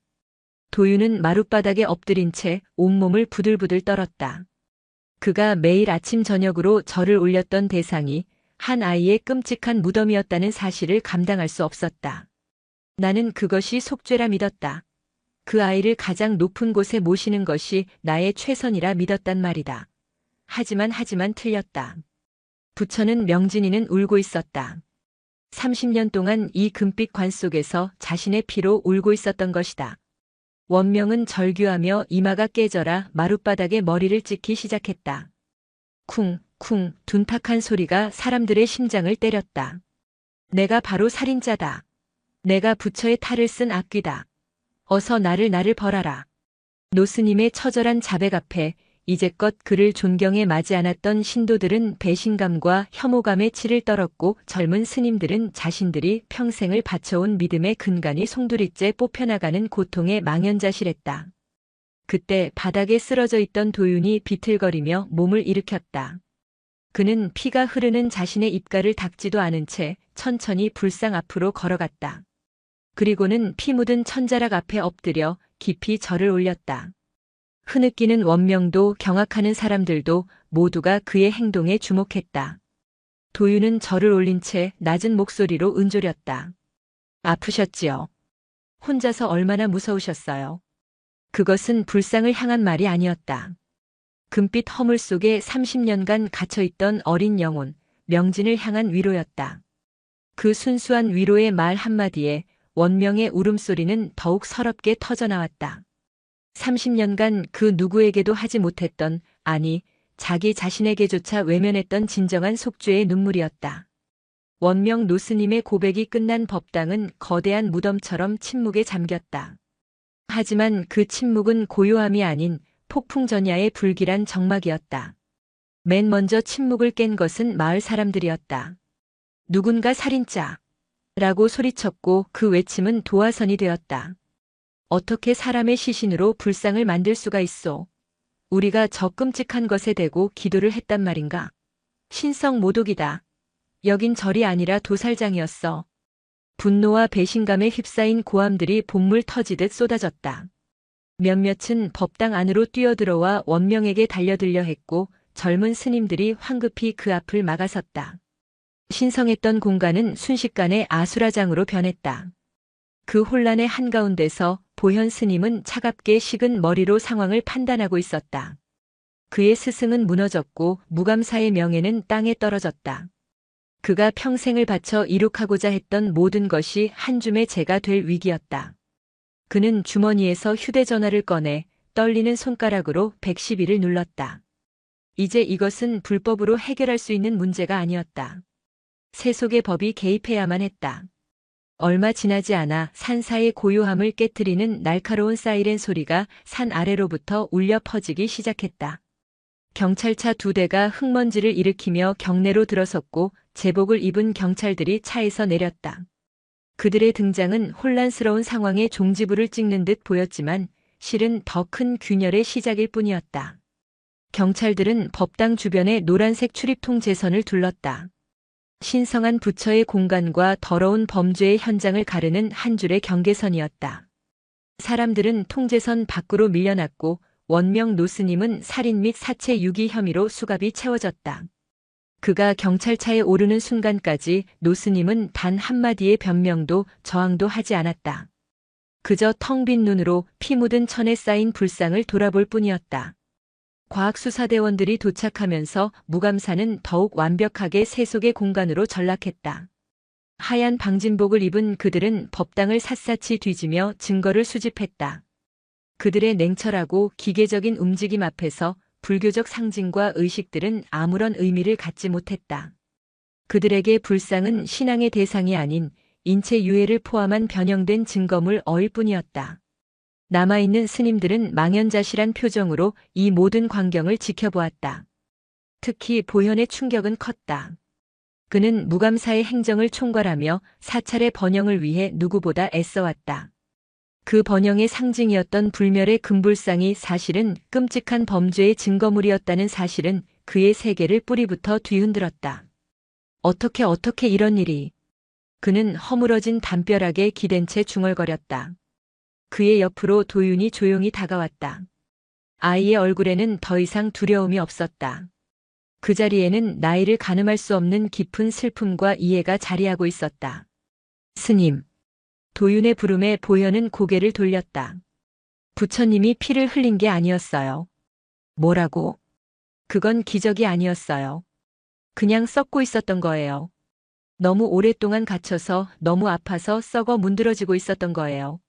도유는 마룻바닥에 엎드린 채 온몸을 부들부들 떨었다. 그가 매일 아침 저녁으로 절을 올렸던 대상이 한 아이의 끔찍한 무덤이었다는 사실을 감당할 수 없었다. 나는 그것이 속죄라 믿었다. 그 아이를 가장 높은 곳에 모시는 것이 나의 최선이라 믿었단 말이다. 하지만 틀렸다. 부처는 명진이는 울고 있었다. 30년 동안 이 금빛 관 속에서 자신의 피로 울고 있었던 것이다. 원명은 절규하며 이마가 깨져라 마룻바닥에 머리를 찍기 시작했다. 쿵, 쿵, 둔탁한 소리가 사람들의 심장을 때렸다. 내가 바로 살인자다. 내가 부처의 탈을 쓴 악귀다. 어서 나를 벌하라. 노스님의 처절한 자백 앞에 이제껏 그를 존경에 맞지 않았던 신도들은 배신감과 혐오감에 치를 떨었고 젊은 스님들은 자신들이 평생을 바쳐온 믿음의 근간이 송두리째 뽑혀나가는 고통에 망연자실했다. 그때 바닥에 쓰러져 있던 도윤이 비틀거리며 몸을 일으켰다. 그는 피가 흐르는 자신의 입가를 닦지도 않은 채 천천히 불상 앞으로 걸어갔다. 그리고는 피 묻은 천자락 앞에 엎드려 깊이 절을 올렸다. 흐느끼는 원명도 경악하는 사람들도 모두가 그의 행동에 주목했다. 도유는 절을 올린 채 낮은 목소리로 은조렸다. 아프셨지요? 혼자서 얼마나 무서우셨어요? 그것은 불상을 향한 말이 아니었다. 금빛 허물 속에 30년간 갇혀있던 어린 영혼, 명진을 향한 위로였다. 그 순수한 위로의 말 한마디에 원명의 울음소리는 더욱 서럽게 터져나왔다. 30년간 그 누구에게도 하지 못했던, 아니, 자기 자신에게조차 외면했던 진정한 속죄의 눈물이었다. 원명 노스님의 고백이 끝난 법당은 거대한 무덤처럼 침묵에 잠겼다. 하지만 그 침묵은 고요함이 아닌 폭풍전야의 불길한 정막이었다. 맨 먼저 침묵을 깬 것은 마을 사람들이었다. 누군가 살인자! 라고 소리쳤고 그 외침은 도화선이 되었다. 어떻게 사람의 시신으로 불상을 만들 수가 있어? 우리가 저 끔찍한 것에 대고 기도를 했단 말인가? 신성 모독이다. 여긴 절이 아니라 도살장이었어. 분노와 배신감에 휩싸인 고함들이 봇물 터지듯 쏟아졌다. 몇몇은 법당 안으로 뛰어들어와 원명에게 달려들려 했고 젊은 스님들이 황급히 그 앞을 막아섰다. 신성했던 공간은 순식간에 아수라장으로 변했다. 그 혼란의 한가운데서 보현 스님은 차갑게 식은 머리로 상황을 판단하고 있었다. 그의 스승은 무너졌고 무감사의 명예는 땅에 떨어졌다. 그가 평생을 바쳐 이룩하고자 했던 모든 것이 한 줌의 재가 될 위기였다. 그는 주머니에서 휴대전화를 꺼내 떨리는 손가락으로 112를 눌렀다. 이제 이것은 불법으로 해결할 수 있는 문제가 아니었다. 세속의 법이 개입해야만 했다. 얼마 지나지 않아 산사의 고요함을 깨트리는 날카로운 사이렌 소리가 산 아래로부터 울려 퍼지기 시작했다. 경찰차 2대가 흙먼지를 일으키며 경내로 들어섰고 제복을 입은 경찰들이 차에서 내렸다. 그들의 등장은 혼란스러운 상황에 종지부를 찍는 듯 보였지만 실은 더 큰 균열의 시작일 뿐이었다. 경찰들은 법당 주변의 노란색 출입통 제선을 둘렀다. 신성한 부처의 공간과 더러운 범죄의 현장을 가르는 한 줄의 경계선이었다. 사람들은 통제선 밖으로 밀려났고 원명 노스님은 살인 및 사체 유기 혐의로 수갑이 채워졌다. 그가 경찰차에 오르는 순간까지 노스님은 단 한마디의 변명도 저항도 하지 않았다. 그저 텅 빈 눈으로 피 묻은 천에 쌓인 불상을 돌아볼 뿐이었다. 과학수사대원들이 도착하면서 무감사는 더욱 완벽하게 세속의 공간으로 전락했다. 하얀 방진복을 입은 그들은 법당을 샅샅이 뒤지며 증거를 수집했다. 그들의 냉철하고 기계적인 움직임 앞에서 불교적 상징과 의식들은 아무런 의미를 갖지 못했다. 그들에게 불상은 신앙의 대상이 아닌 인체 유해를 포함한 변형된 증거물 어일 뿐이었다. 남아있는 스님들은 망연자실한 표정으로 이 모든 광경을 지켜보았다. 특히 보현의 충격은 컸다. 그는 무감사의 행정을 총괄하며 사찰의 번영을 위해 누구보다 애써왔다. 그 번영의 상징이었던 불멸의 금불상이 사실은 끔찍한 범죄의 증거물이었다는 사실은 그의 세계를 뿌리부터 뒤흔들었다. 어떻게 이런 일이. 그는 허물어진 담벼락에 기댄 채 중얼거렸다. 그의 옆으로 도윤이 조용히 다가왔다. 아이의 얼굴에는 더 이상 두려움이 없었다. 그 자리에는 나이를 가늠할 수 없는 깊은 슬픔과 이해가 자리하고 있었다. 스님. 도윤의 부름에 보현은 고개를 돌렸다. 부처님이 피를 흘린 게 아니었어요. 뭐라고? 그건 기적이 아니었어요. 그냥 썩고 있었던 거예요. 너무 오랫동안 갇혀서 너무 아파서 썩어 문드러지고 있었던 거예요.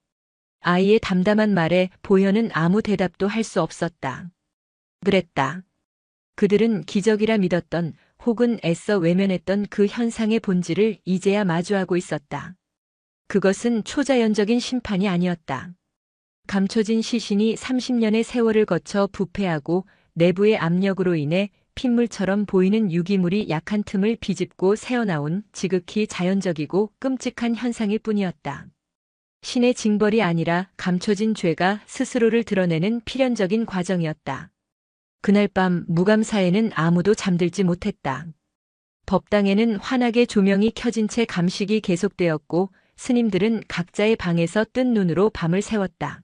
아이의 담담한 말에 보현은 아무 대답도 할 수 없었다. 그랬다. 그들은 기적이라 믿었던 혹은 애써 외면했던 그 현상의 본질을 이제야 마주하고 있었다. 그것은 초자연적인 심판이 아니었다. 감춰진 시신이 30년의 세월을 거쳐 부패하고 내부의 압력으로 인해 핏물처럼 보이는 유기물이 약한 틈을 비집고 새어나온 지극히 자연적이고 끔찍한 현상일 뿐이었다. 신의 징벌이 아니라 감춰진 죄가 스스로를 드러내는 필연적인 과정이었다. 그날 밤 무감사에는 아무도 잠들지 못했다. 법당에는 환하게 조명이 켜진 채 감식이 계속되었고 스님들은 각자의 방에서 뜬 눈으로 밤을 새웠다.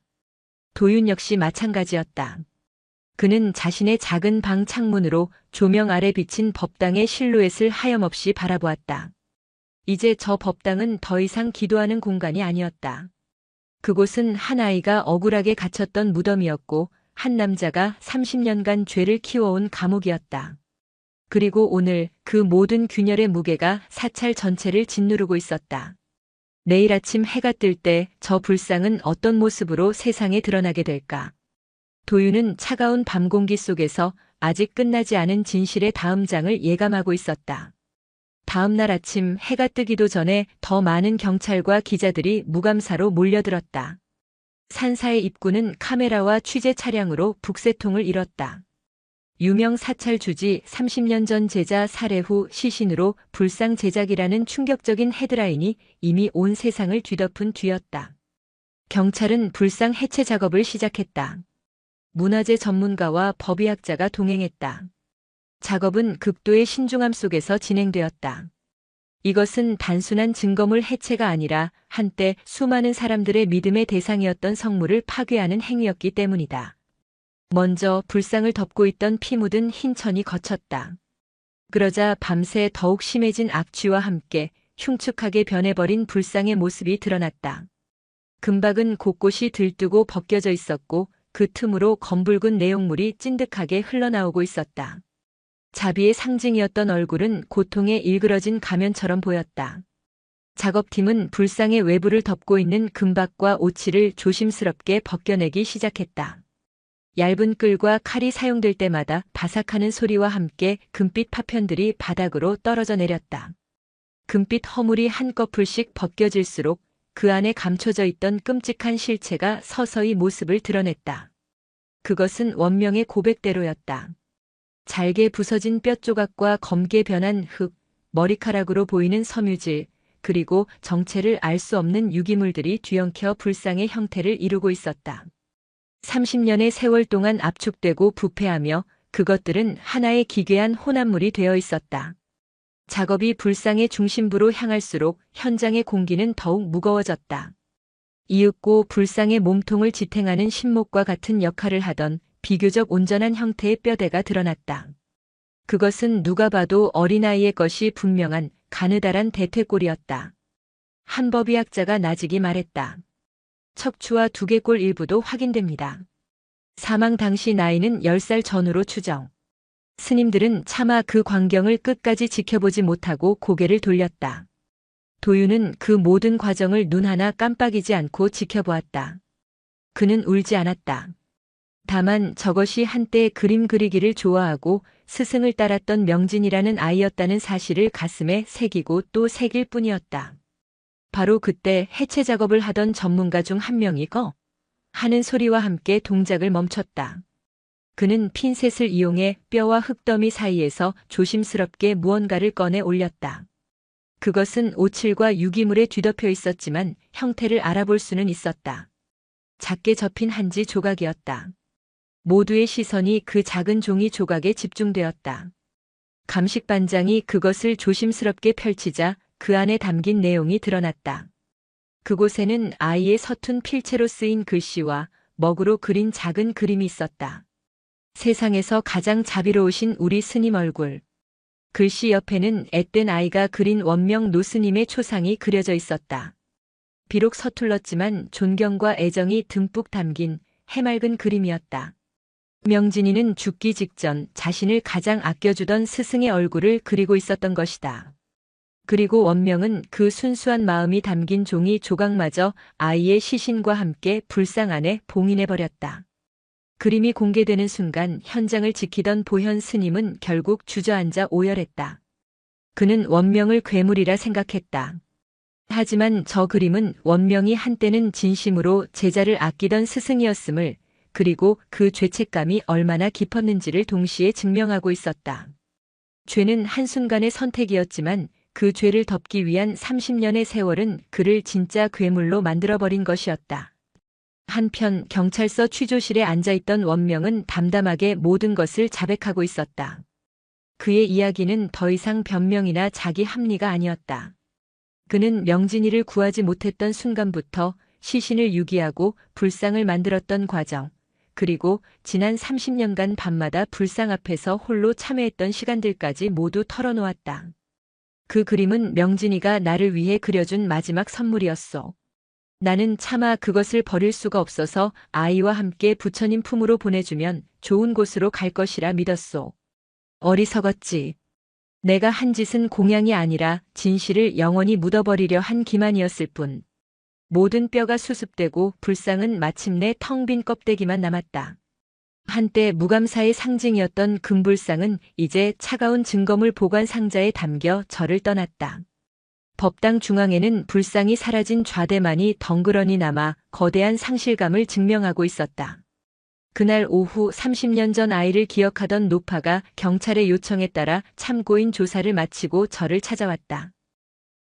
도윤 역시 마찬가지였다. 그는 자신의 작은 방 창문으로 조명 아래 비친 법당의 실루엣을 하염없이 바라보았다. 이제 저 법당은 더 이상 기도하는 공간이 아니었다. 그곳은 한 아이가 억울하게 갇혔던 무덤이었고 한 남자가 30년간 죄를 키워온 감옥이었다. 그리고 오늘 그 모든 균열의 무게가 사찰 전체를 짓누르고 있었다. 내일 아침 해가 뜰 때 저 불상은 어떤 모습으로 세상에 드러나게 될까? 도윤은 차가운 밤 공기 속에서 아직 끝나지 않은 진실의 다음 장을 예감하고 있었다. 다음 날 아침 해가 뜨기도 전에 더 많은 경찰과 기자들이 무감사로 몰려들었다. 산사의 입구는 카메라와 취재 차량으로 북새통을 이뤘다. 유명 사찰 주지 30년 전 제자 살해 후 시신으로 불상 제작이라는 충격적인 헤드라인이 이미 온 세상을 뒤덮은 뒤였다. 경찰은 불상 해체 작업을 시작했다. 문화재 전문가와 법의학자가 동행했다. 작업은 극도의 신중함 속에서 진행되었다. 이것은 단순한 증거물 해체가 아니라 한때 수많은 사람들의 믿음의 대상이었던 성물을 파괴하는 행위였기 때문이다. 먼저 불상을 덮고 있던 피 묻은 흰 천이 거쳤다. 그러자 밤새 더욱 심해진 악취와 함께 흉측하게 변해버린 불상의 모습이 드러났다. 금박은 곳곳이 들뜨고 벗겨져 있었고 그 틈으로 검붉은 내용물이 찐득하게 흘러나오고 있었다. 자비의 상징이었던 얼굴은 고통에 일그러진 가면처럼 보였다. 작업팀은 불상의 외부를 덮고 있는 금박과 오치를 조심스럽게 벗겨내기 시작했다. 얇은 끌과 칼이 사용될 때마다 바삭하는 소리와 함께 금빛 파편들이 바닥으로 떨어져 내렸다. 금빛 허물이 한꺼풀씩 벗겨질수록 그 안에 감춰져 있던 끔찍한 실체가 서서히 모습을 드러냈다. 그것은 원명의 고백대로였다. 잘게 부서진 뼈 조각과 검게 변한 흙, 머리카락으로 보이는 섬유질, 그리고 정체를 알 수 없는 유기물들이 뒤엉켜 불상의 형태를 이루고 있었다. 30년의 세월 동안 압축되고 부패하며 그것들은 하나의 기괴한 혼합물이 되어 있었다. 작업이 불상의 중심부로 향할수록 현장의 공기는 더욱 무거워졌다. 이윽고 불상의 몸통을 지탱하는 신목과 같은 역할을 하던 비교적 온전한 형태의 뼈대가 드러났다. 그것은 누가 봐도 어린아이의 것이 분명한 가느다란 대퇴골이었다. 한 법의학자가 나직이 말했다. 척추와 두개골 일부도 확인됩니다. 사망 당시 나이는 10살 전후로 추정. 스님들은 차마 그 광경을 끝까지 지켜보지 못하고 고개를 돌렸다. 도유는 그 모든 과정을 눈 하나 깜빡이지 않고 지켜보았다. 그는 울지 않았다. 다만 저것이 한때 그림 그리기를 좋아하고 스승을 따랐던 명진이라는 아이였다는 사실을 가슴에 새기고 또 새길 뿐이었다. 바로 그때 해체 작업을 하던 전문가 중 한 명이 하는 소리와 함께 동작을 멈췄다. 그는 핀셋을 이용해 뼈와 흙더미 사이에서 조심스럽게 무언가를 꺼내 올렸다. 그것은 오칠과 유기물에 뒤덮여 있었지만 형태를 알아볼 수는 있었다. 작게 접힌 한지 조각이었다. 모두의 시선이 그 작은 종이 조각에 집중되었다. 감식반장이 그것을 조심스럽게 펼치자 그 안에 담긴 내용이 드러났다. 그곳에는 아이의 서툰 필체로 쓰인 글씨와 먹으로 그린 작은 그림이 있었다. 세상에서 가장 자비로우신 우리 스님 얼굴. 글씨 옆에는 앳된 아이가 그린 원명 노스님의 초상이 그려져 있었다. 비록 서툴렀지만 존경과 애정이 듬뿍 담긴 해맑은 그림이었다. 명진이는 죽기 직전 자신을 가장 아껴주던 스승의 얼굴을 그리고 있었던 것이다. 그리고 원명은 그 순수한 마음이 담긴 종이 조각마저 아이의 시신과 함께 불상 안에 봉인해버렸다. 그림이 공개되는 순간 현장을 지키던 보현 스님은 결국 주저앉아 오열했다. 그는 원명을 괴물이라 생각했다. 하지만 저 그림은 원명이 한때는 진심으로 제자를 아끼던 스승이었음을, 그리고 그 죄책감이 얼마나 깊었는지를 동시에 증명하고 있었다. 죄는 한순간의 선택이었지만 그 죄를 덮기 위한 30년의 세월은 그를 진짜 괴물로 만들어버린 것이었다. 한편 경찰서 취조실에 앉아있던 원명은 담담하게 모든 것을 자백하고 있었다. 그의 이야기는 더 이상 변명이나 자기 합리가 아니었다. 그는 명진이를 구하지 못했던 순간부터 시신을 유기하고 불상을 만들었던 과정, 그리고 지난 30년간 밤마다 불상 앞에서 홀로 참회했던 시간들까지 모두 털어놓았다. 그 그림은 명진이가 나를 위해 그려준 마지막 선물이었소. 나는 차마 그것을 버릴 수가 없어서 아이와 함께 부처님 품으로 보내주면 좋은 곳으로 갈 것이라 믿었소. 어리석었지. 내가 한 짓은 공양이 아니라 진실을 영원히 묻어버리려 한 기만이었을 뿐. 모든 뼈가 수습되고 불상은 마침내 텅 빈 껍데기만 남았다. 한때 무감사의 상징이었던 금불상은 이제 차가운 증거물 보관 상자에 담겨 저를 떠났다. 법당 중앙에는 불상이 사라진 좌대만이 덩그러니 남아 거대한 상실감을 증명하고 있었다. 그날 오후 30년 전 아이를 기억하던 노파가 경찰의 요청에 따라 참고인 조사를 마치고 저를 찾아왔다.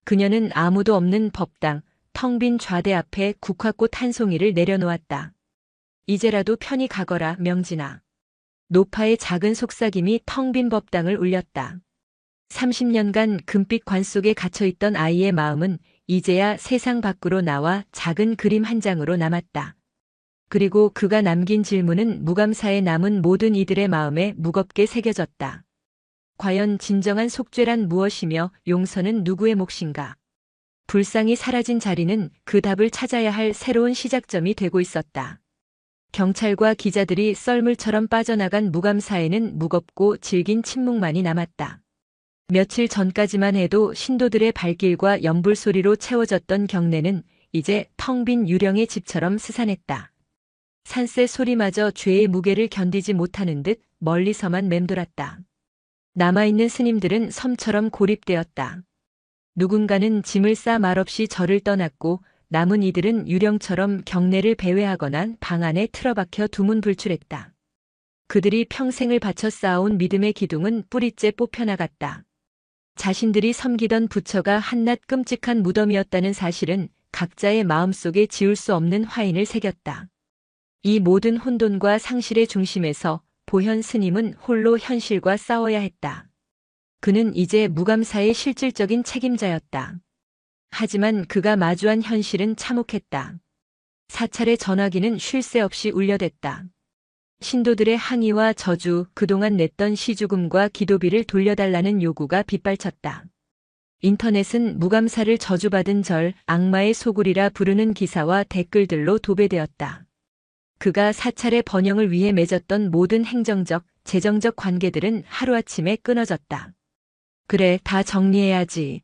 그녀는 아무도 없는 법당, 텅 빈 좌대 앞에 국화꽃 한 송이를 내려놓았다. 이제라도 편히 가거라, 명진아. 노파의 작은 속삭임이 텅 빈 법당을 울렸다. 30년간 금빛 관 속에 갇혀있던 아이의 마음은 이제야 세상 밖으로 나와 작은 그림 한 장으로 남았다. 그리고 그가 남긴 질문은 무감사에 남은 모든 이들의 마음에 무겁게 새겨졌다. 과연 진정한 속죄란 무엇이며 용서는 누구의 몫인가? 불상이 사라진 자리는 그 답을 찾아야 할 새로운 시작점이 되고 있었다. 경찰과 기자들이 썰물처럼 빠져나간 무감사에는 무겁고 질긴 침묵만이 남았다. 며칠 전까지만 해도 신도들의 발길과 연불 소리로 채워졌던 경내는 이제 텅 빈 유령의 집처럼 스산했다. 산새 소리마저 죄의 무게를 견디지 못하는 듯 멀리서만 맴돌았다. 남아있는 스님들은 섬처럼 고립되었다. 누군가는 짐을 싸 말없이 절을 떠났고 남은 이들은 유령처럼 경내를 배회하거나 방 안에 틀어박혀 두문불출했다. 그들이 평생을 바쳐 쌓아온 믿음의 기둥은 뿌리째 뽑혀나갔다. 자신들이 섬기던 부처가 한낱 끔찍한 무덤이었다는 사실은 각자의 마음속에 지울 수 없는 화인을 새겼다. 이 모든 혼돈과 상실의 중심에서 보현 스님은 홀로 현실과 싸워야 했다. 그는 이제 무감사의 실질적인 책임자였다. 하지만 그가 마주한 현실은 참혹했다. 사찰의 전화기는 쉴 새 없이 울려댔다. 신도들의 항의와 저주, 그동안 냈던 시주금과 기도비를 돌려달라는 요구가 빗발쳤다. 인터넷은 무감사를 저주받은 절, 악마의 소굴이라 부르는 기사와 댓글들로 도배되었다. 그가 사찰의 번영을 위해 맺었던 모든 행정적, 재정적 관계들은 하루아침에 끊어졌다. 그래, 다 정리해야지.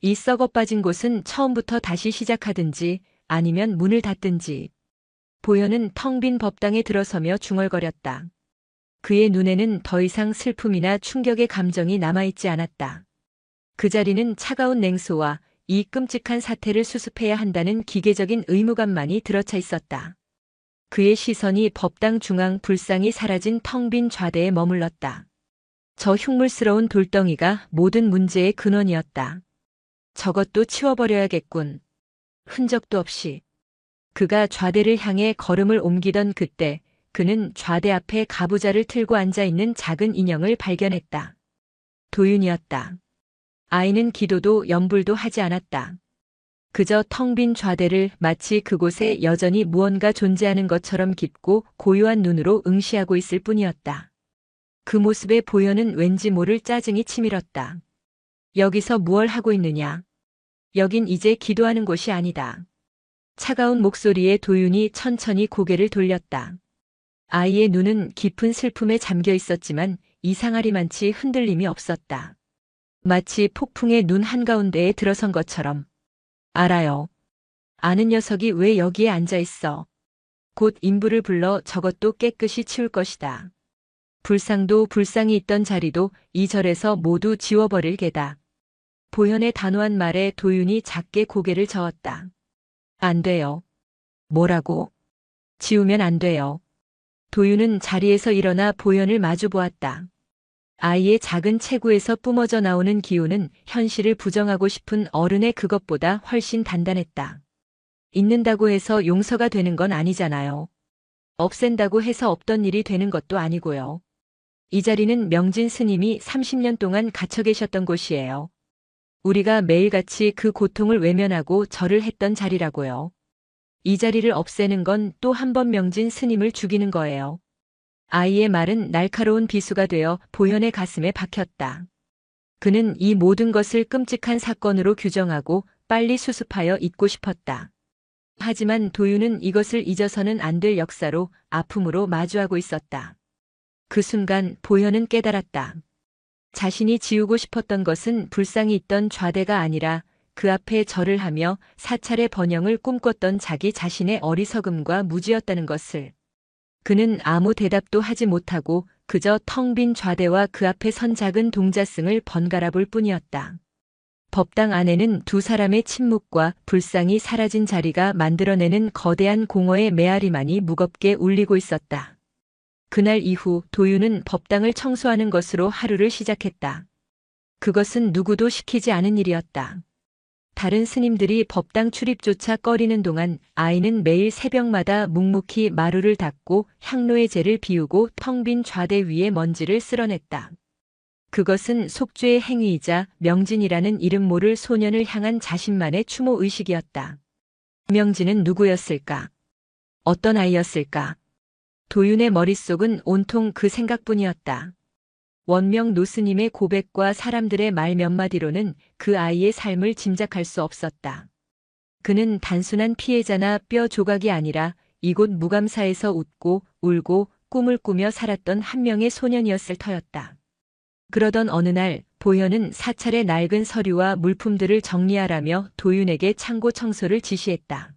이 썩어 빠진 곳은 처음부터 다시 시작하든지 아니면 문을 닫든지. 보현은 텅 빈 법당에 들어서며 중얼거렸다. 그의 눈에는 더 이상 슬픔이나 충격의 감정이 남아있지 않았다. 그 자리는 차가운 냉소와 이 끔찍한 사태를 수습해야 한다는 기계적인 의무감만이 들어차 있었다. 그의 시선이 법당 중앙 불상이 사라진 텅 빈 좌대에 머물렀다. 저 흉물스러운 돌덩이가 모든 문제의 근원이었다. 저것도 치워버려야겠군. 흔적도 없이. 그가 좌대를 향해 걸음을 옮기던 그때 그는 좌대 앞에 가부좌를 틀고 앉아있는 작은 인형을 발견했다. 도윤이었다. 아이는 기도도 염불도 하지 않았다. 그저 텅 빈 좌대를 마치 그곳에 여전히 무언가 존재하는 것처럼 깊고 고요한 눈으로 응시하고 있을 뿐이었다. 그 모습에 보현은 왠지 모를 짜증이 치밀었다. 여기서 무얼 하고 있느냐? 여긴 이제 기도하는 곳이 아니다. 차가운 목소리에 도윤이 천천히 고개를 돌렸다. 아이의 눈은 깊은 슬픔에 잠겨 있었지만 이상하리만치 흔들림이 없었다. 마치 폭풍의 눈 한가운데에 들어선 것처럼. 알아요. 아는 녀석이 왜 여기에 앉아 있어. 곧 인부를 불러 저것도 깨끗이 치울 것이다. 불상도 불상이 있던 자리도 이 절에서 모두 지워버릴 게다. 보현의 단호한 말에 도윤이 작게 고개를 저었다. 안 돼요. 뭐라고? 지우면 안 돼요. 도윤은 자리에서 일어나 보현을 마주 보았다. 아이의 작은 체구에서 뿜어져 나오는 기운은 현실을 부정하고 싶은 어른의 그것보다 훨씬 단단했다. 잊는다고 해서 용서가 되는 건 아니잖아요. 없앤다고 해서 없던 일이 되는 것도 아니고요. 이 자리는 명진 스님이 30년 동안 갇혀 계셨던 곳이에요. 우리가 매일같이 그 고통을 외면하고 절을 했던 자리라고요. 이 자리를 없애는 건 또 한 번 명진 스님을 죽이는 거예요. 아이의 말은 날카로운 비수가 되어 보현의 가슴에 박혔다. 그는 이 모든 것을 끔찍한 사건으로 규정하고 빨리 수습하여 잊고 싶었다. 하지만 도윤은 이것을 잊어서는 안 될 역사로, 아픔으로 마주하고 있었다. 그 순간 보현은 깨달았다. 자신이 지우고 싶었던 것은 불상이 있던 좌대가 아니라 그 앞에 절을 하며 사찰의 번영을 꿈꿨던 자기 자신의 어리석음과 무지였다는 것을. 그는 아무 대답도 하지 못하고 그저 텅 빈 좌대와 그 앞에 선 작은 동자승을 번갈아 볼 뿐이었다. 법당 안에는 두 사람의 침묵과 불상이 사라진 자리가 만들어내는 거대한 공허의 메아리만이 무겁게 울리고 있었다. 그날 이후 도윤은 법당을 청소하는 것으로 하루를 시작했다. 그것은 누구도 시키지 않은 일이었다. 다른 스님들이 법당 출입조차 꺼리는 동안 아이는 매일 새벽마다 묵묵히 마루를 닦고 향로의 재를 비우고 텅 빈 좌대 위에 먼지를 쓸어냈다. 그것은 속죄의 행위이자 명진이라는 이름 모를 소년을 향한 자신만의 추모 의식이었다. 명진은 누구였을까? 어떤 아이였을까? 도윤의 머릿속은 온통 그 생각뿐이었다. 원명 노스님의 고백과 사람들의 말 몇 마디로는 그 아이의 삶을 짐작할 수 없었다. 그는 단순한 피해자나 뼈 조각이 아니라 이곳 무감사에서 웃고 울고 꿈을 꾸며 살았던 한 명의 소년이었을 터였다. 그러던 어느 날 보현은 사찰의 낡은 서류와 물품들을 정리하라며 도윤에게 창고 청소를 지시했다.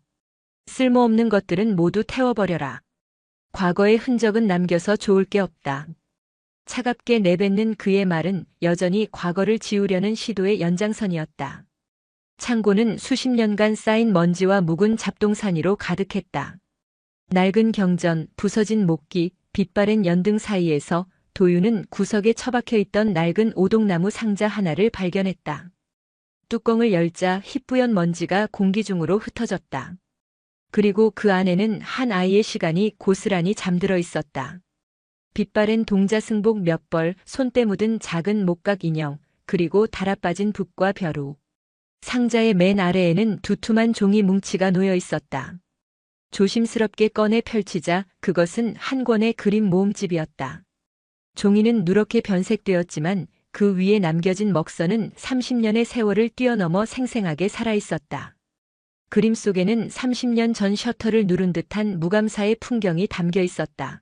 쓸모없는 것들은 모두 태워버려라. 과거의 흔적은 남겨서 좋을 게 없다. 차갑게 내뱉는 그의 말은 여전히 과거를 지우려는 시도의 연장선이었다. 창고는 수십 년간 쌓인 먼지와 묵은 잡동사니로 가득했다. 낡은 경전, 부서진 목기, 빛바랜 연등 사이에서 도윤은 구석에 처박혀 있던 낡은 오동나무 상자 하나를 발견했다. 뚜껑을 열자 희뿌연 먼지가 공기 중으로 흩어졌다. 그리고 그 안에는 한 아이의 시간이 고스란히 잠들어 있었다. 빛바랜 동자승복 몇 벌, 손때 묻은 작은 목각 인형, 그리고 달아빠진 붓과 벼루. 상자의 맨 아래에는 두툼한 종이 뭉치가 놓여 있었다. 조심스럽게 꺼내 펼치자 그것은 한 권의 그림 모음집이었다. 종이는 누렇게 변색되었지만 그 위에 남겨진 먹선은 30년의 세월을 뛰어넘어 생생하게 살아있었다. 그림 속에는 30년 전 셔터를 누른 듯한 무감사의 풍경이 담겨 있었다.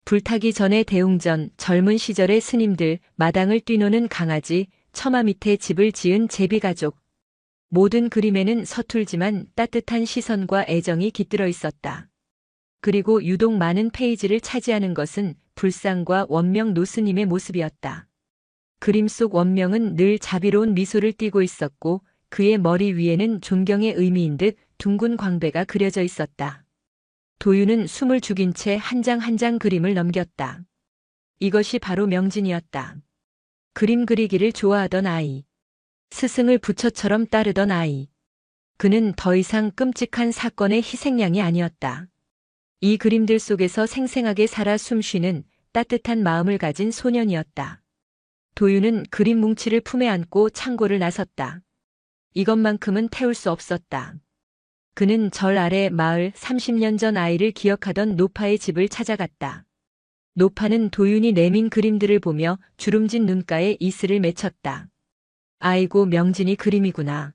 불타기 전의 대웅전, 젊은 시절의 스님들, 마당을 뛰노는 강아지, 처마 밑에 집을 지은 제비가족. 모든 그림에는 서툴지만 따뜻한 시선과 애정이 깃들어 있었다. 그리고 유독 많은 페이지를 차지하는 것은 불상과 원명 노스님의 모습이었다. 그림 속 원명은 늘 자비로운 미소를 띠고 있었고 그의 머리 위에는 존경의 의미인 듯 둥근 광배가 그려져 있었다. 도윤은 숨을 죽인 채 한 장 한 장 그림을 넘겼다. 이것이 바로 명진이었다. 그림 그리기를 좋아하던 아이. 스승을 부처처럼 따르던 아이. 그는 더 이상 끔찍한 사건의 희생양이 아니었다. 이 그림들 속에서 생생하게 살아 숨쉬는 따뜻한 마음을 가진 소년이었다. 도윤은 그림 뭉치를 품에 안고 창고를 나섰다. 이것만큼은 태울 수 없었다. 그는 절 아래 마을 30년 전 아이를 기억하던 노파의 집을 찾아갔다. 노파는 도윤이 내민 그림들을 보며 주름진 눈가에 이슬을 맺혔다. 아이고 명진이 그림이구나.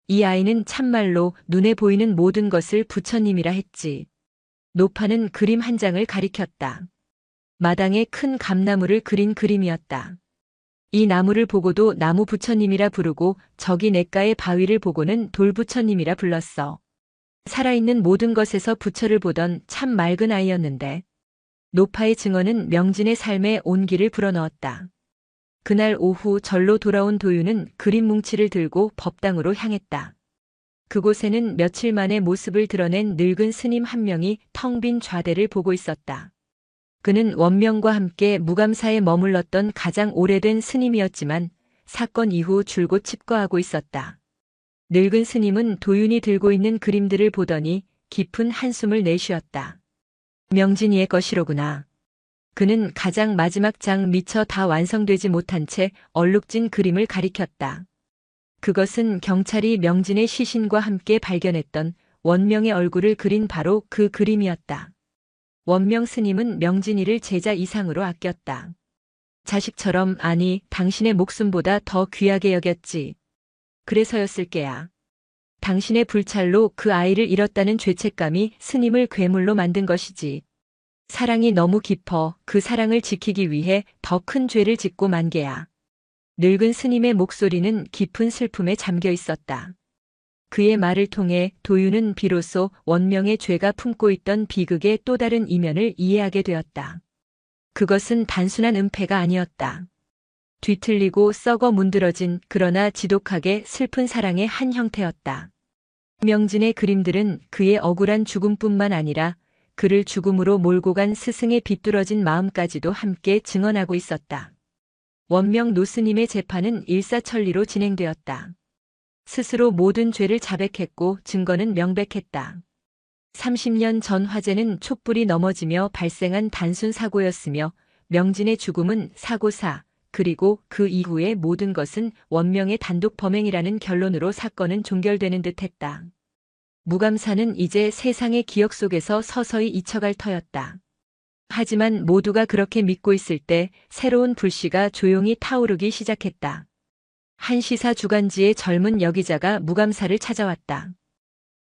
이 아이는 참말로 눈에 보이는 모든 것을 부처님이라 했지. 노파는 그림 한 장을 가리켰다. 마당에 큰 감나무를 그린 그림이었다. 이 나무를 보고도 나무 부처님이라 부르고 저기 냇가의 바위를 보고는 돌 부처님이라 불렀어. 살아있는 모든 것에서 부처를 보던 참 맑은 아이였는데 노파의 증언은 명진의 삶에 온기를 불어넣었다. 그날 오후 절로 돌아온 도윤은 그림 뭉치를 들고 법당으로 향했다. 그곳에는 며칠 만에 모습을 드러낸 늙은 스님 한 명이 텅 빈 좌대를 보고 있었다. 그는 원명과 함께 무감사에 머물렀던 가장 오래된 스님이었지만 사건 이후 줄곧 칩거하고 있었다. 늙은 스님은 도윤이 들고 있는 그림들을 보더니 깊은 한숨을 내쉬었다. 명진이의 것이로구나. 그는 가장 마지막 장 미처 다 완성되지 못한 채 얼룩진 그림을 가리켰다. 그것은 경찰이 명진의 시신과 함께 발견했던 원명의 얼굴을 그린 바로 그 그림이었다. 원명 스님은 명진이를 제자 이상으로 아꼈다. 자식처럼, 아니 당신의 목숨보다 더 귀하게 여겼지. 그래서였을 게야. 당신의 불찰로 그 아이를 잃었다는 죄책감이 스님을 괴물로 만든 것이지. 사랑이 너무 깊어 그 사랑을 지키기 위해 더 큰 죄를 짓고 만 게야. 늙은 스님의 목소리는 깊은 슬픔에 잠겨 있었다. 그의 말을 통해 도윤은 비로소 원명의 죄가 품고 있던 비극의 또 다른 이면을 이해하게 되었다. 그것은 단순한 은폐가 아니었다. 뒤틀리고 썩어 문드러진 그러나 지독하게 슬픈 사랑의 한 형태였다. 명진의 그림들은 그의 억울한 죽음뿐만 아니라 그를 죽음으로 몰고 간 스승의 비뚤어진 마음까지도 함께 증언하고 있었다. 원명 노스님의 재판은 일사천리로 진행되었다. 스스로 모든 죄를 자백했고 증거는 명백했다. 30년 전 화재는 촛불이 넘어지며 발생한 단순 사고였으며 명진의 죽음은 사고사, 그리고 그 이후의 모든 것은 원명의 단독 범행이라는 결론으로 사건은 종결되는 듯했다. 무감사는 이제 세상의 기억 속에서 서서히 잊혀갈 터였다. 하지만 모두가 그렇게 믿고 있을 때 새로운 불씨가 조용히 타오르기 시작했다. 한 시사 주간지의 젊은 여기자가 무감사를 찾아왔다.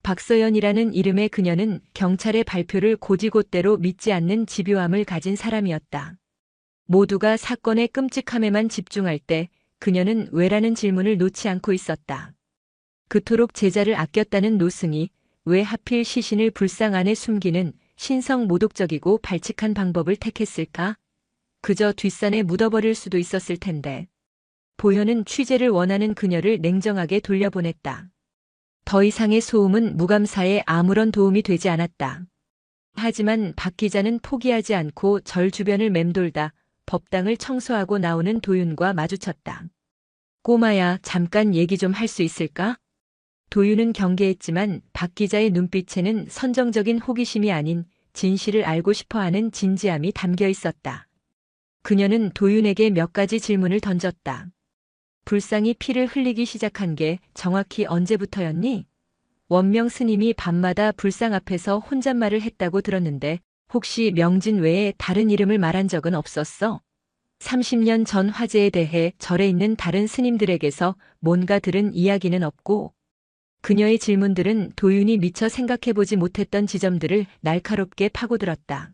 박서연이라는 이름의 그녀는 경찰의 발표를 곧이곧대로 믿지 않는 집요함을 가진 사람이었다. 모두가 사건의 끔찍함에만 집중할 때 그녀는 왜라는 질문을 놓지 않고 있었다. 그토록 제자를 아꼈다는 노승이 왜 하필 시신을 불상 안에 숨기는 신성모독적이고 발칙한 방법을 택했을까? 그저 뒷산에 묻어버릴 수도 있었을 텐데. 보현은 취재를 원하는 그녀를 냉정하게 돌려보냈다. 더 이상의 소음은 무감사에 아무런 도움이 되지 않았다. 하지만 박 기자는 포기하지 않고 절 주변을 맴돌다 법당을 청소하고 나오는 도윤과 마주쳤다. 꼬마야, 잠깐 얘기 좀 할 수 있을까? 도윤은 경계했지만 박 기자의 눈빛에는 선정적인 호기심이 아닌 진실을 알고 싶어하는 진지함이 담겨 있었다. 그녀는 도윤에게 몇 가지 질문을 던졌다. 불상이 피를 흘리기 시작한 게 정확히 언제부터였니? 원명 스님이 밤마다 불상 앞에서 혼잣말을 했다고 들었는데 혹시 명진 외에 다른 이름을 말한 적은 없었어? 30년 전 화재에 대해 절에 있는 다른 스님들에게서 뭔가 들은 이야기는 없고 그녀의 질문들은 도윤이 미처 생각해보지 못했던 지점들을 날카롭게 파고들었다.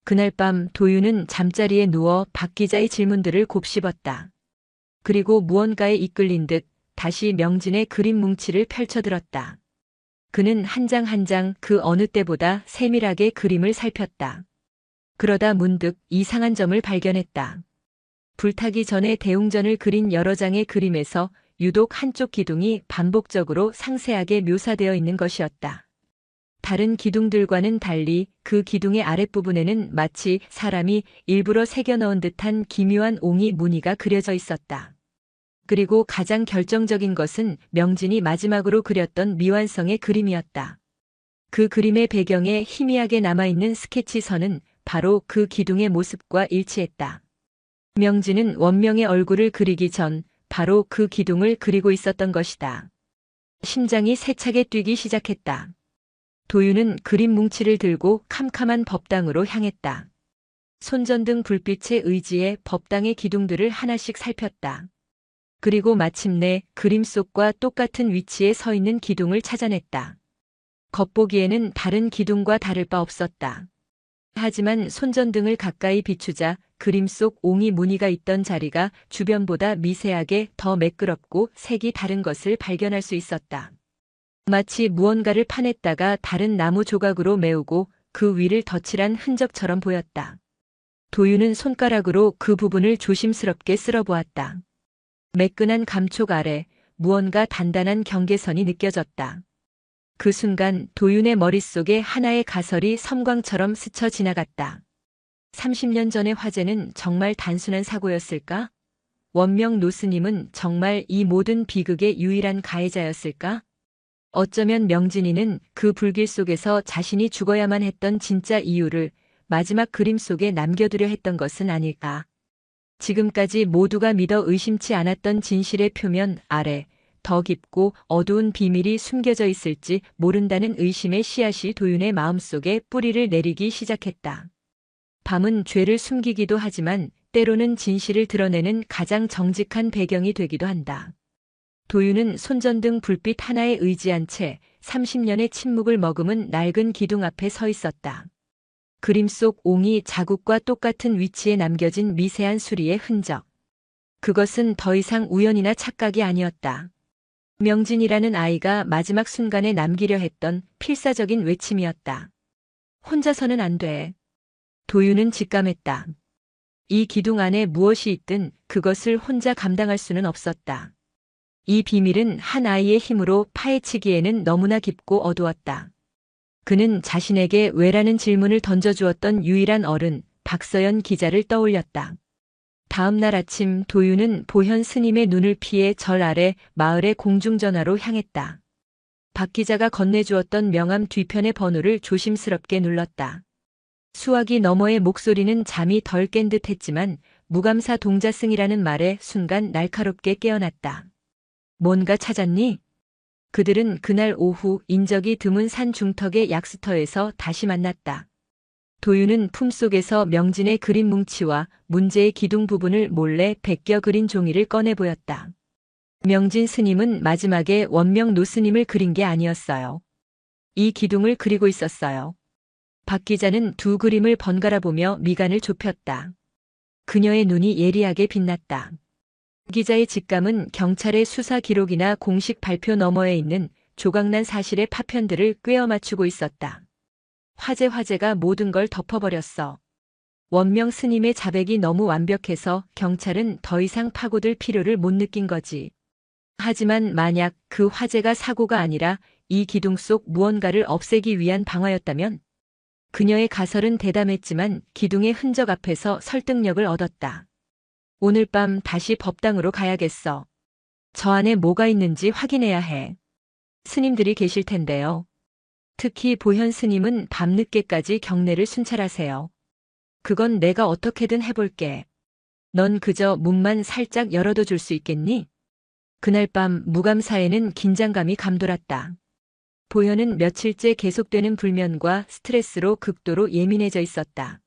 그날 밤 도윤은 잠자리에 누워 박 기자의 질문들을 곱씹었다. 그리고 무언가에 이끌린 듯 다시 명진의 그림 뭉치를 펼쳐들었다. 그는 한 장 한 장 그 어느 때보다 세밀하게 그림을 살폈다. 그러다 문득 이상한 점을 발견했다. 불타기 전에 대웅전을 그린 여러 장의 그림에서 유독 한쪽 기둥이 반복적으로 상세하게 묘사되어 있는 것이었다. 다른 기둥들과는 달리 그 기둥의 아랫부분에는 마치 사람이 일부러 새겨 넣은 듯한 기묘한 옹이 무늬가 그려져 있었다. 그리고 가장 결정적인 것은 명진이 마지막으로 그렸던 미완성의 그림이었다. 그 그림의 배경에 희미하게 남아있는 스케치선은 바로 그 기둥의 모습과 일치했다. 명진은 원명의 얼굴을 그리기 전 바로 그 기둥을 그리고 있었던 것이다. 심장이 세차게 뛰기 시작했다. 도윤은 그림 뭉치를 들고 캄캄한 법당으로 향했다. 손전등 불빛에 의지해 법당의 기둥들을 하나씩 살폈다. 그리고 마침내 그림 속과 똑같은 위치에 서 있는 기둥을 찾아냈다. 겉보기에는 다른 기둥과 다를 바 없었다. 하지만 손전등을 가까이 비추자 그림 속 옹이 무늬가 있던 자리가 주변보다 미세하게 더 매끄럽고 색이 다른 것을 발견할 수 있었다. 마치 무언가를 파냈다가 다른 나무 조각으로 메우고 그 위를 덧칠한 흔적처럼 보였다. 도윤은 손가락으로 그 부분을 조심스럽게 쓸어보았다. 매끈한 감촉 아래 무언가 단단한 경계선이 느껴졌다. 그 순간 도윤의 머릿속에 하나의 가설이 섬광처럼 스쳐 지나갔다. 30년 전의 화재는 정말 단순한 사고였을까? 원명 노스님은 정말 이 모든 비극의 유일한 가해자였을까? 어쩌면 명진이는 그 불길 속에서 자신이 죽어야만 했던 진짜 이유를 마지막 그림 속에 남겨두려 했던 것은 아닐까? 지금까지 모두가 믿어 의심치 않았던 진실의 표면 아래 더 깊고 어두운 비밀이 숨겨져 있을지 모른다는 의심의 씨앗이 도윤의 마음속에 뿌리를 내리기 시작했다. 밤은 죄를 숨기기도 하지만 때로는 진실을 드러내는 가장 정직한 배경이 되기도 한다. 도윤은 손전등 불빛 하나에 의지한 채 30년의 침묵을 머금은 낡은 기둥 앞에 서 있었다. 그림 속 옹이 자국과 똑같은 위치에 남겨진 미세한 수리의 흔적. 그것은 더 이상 우연이나 착각이 아니었다. 명진이라는 아이가 마지막 순간에 남기려 했던 필사적인 외침이었다. 혼자서는 안 돼. 도윤은 직감했다. 이 기둥 안에 무엇이 있든 그것을 혼자 감당할 수는 없었다. 이 비밀은 한 아이의 힘으로 파헤치기에는 너무나 깊고 어두웠다. 그는 자신에게 왜라는 질문을 던져주었던 유일한 어른 박서연 기자를 떠올렸다. 다음 날 아침 도윤은 보현 스님의 눈을 피해 절 아래 마을의 공중전화로 향했다. 박 기자가 건네주었던 명함 뒤편의 번호를 조심스럽게 눌렀다. 수화기 너머의 목소리는 잠이 덜 깬 듯 했지만 무감사 동자승이라는 말에 순간 날카롭게 깨어났다. 뭔가 찾았니? 그들은 그날 오후 인적이 드문 산 중턱의 약수터에서 다시 만났다. 도윤은 품속에서 명진의 그림 뭉치와 문제의 기둥 부분을 몰래 베껴 그린 종이를 꺼내 보였다. 명진 스님은 마지막에 원명 노스님을 그린 게 아니었어요. 이 기둥을 그리고 있었어요. 박 기자는 두 그림을 번갈아 보며 미간을 좁혔다. 그녀의 눈이 예리하게 빛났다. 기자의 직감은 경찰의 수사 기록이나 공식 발표 너머에 있는 조각난 사실의 파편들을 꿰어 맞추고 있었다. 화재가 모든 걸 덮어버렸어. 원명 스님의 자백이 너무 완벽해서 경찰은 더 이상 파고들 필요를 못 느낀 거지. 하지만 만약 그 화재가 사고가 아니라 이 기둥 속 무언가를 없애기 위한 방화였다면? 그녀의 가설은 대담했지만 기둥의 흔적 앞에서 설득력을 얻었다. 오늘 밤 다시 법당으로 가야겠어. 저 안에 뭐가 있는지 확인해야 해. 스님들이 계실 텐데요. 특히 보현 스님은 밤늦게까지 경례를 순찰하세요. 그건 내가 어떻게든 해볼게. 넌 그저 문만 살짝 열어둬 줄 수 있겠니? 그날 밤 무감사에는 긴장감이 감돌았다. 보현은 며칠째 계속되는 불면과 스트레스로 극도로 예민해져 있었다.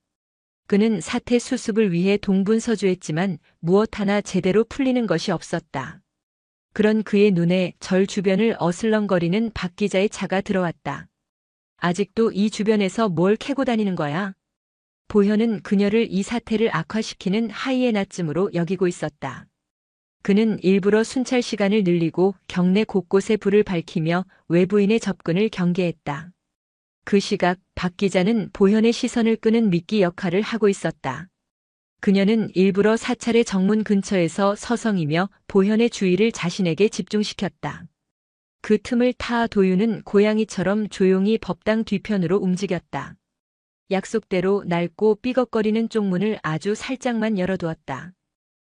그는 사태 수습을 위해 동분서주했지만 무엇 하나 제대로 풀리는 것이 없었다. 그런 그의 눈에 절 주변을 어슬렁거리는 박 기자의 차가 들어왔다. 아직도 이 주변에서 뭘 캐고 다니는 거야? 보현은 그녀를 이 사태를 악화시키는 하이에나쯤으로 여기고 있었다. 그는 일부러 순찰 시간을 늘리고 경내 곳곳에 불을 밝히며 외부인의 접근을 경계했다. 그 시각 박 기자는 보현의 시선을 끄는 미끼 역할을 하고 있었다. 그녀는 일부러 사찰의 정문 근처에서 서성이며 보현의 주의를 자신에게 집중시켰다. 그 틈을 타 도윤은 고양이처럼 조용히 법당 뒤편으로 움직였다. 약속대로 낡고 삐걱거리는 쪽문을 아주 살짝만 열어두었다.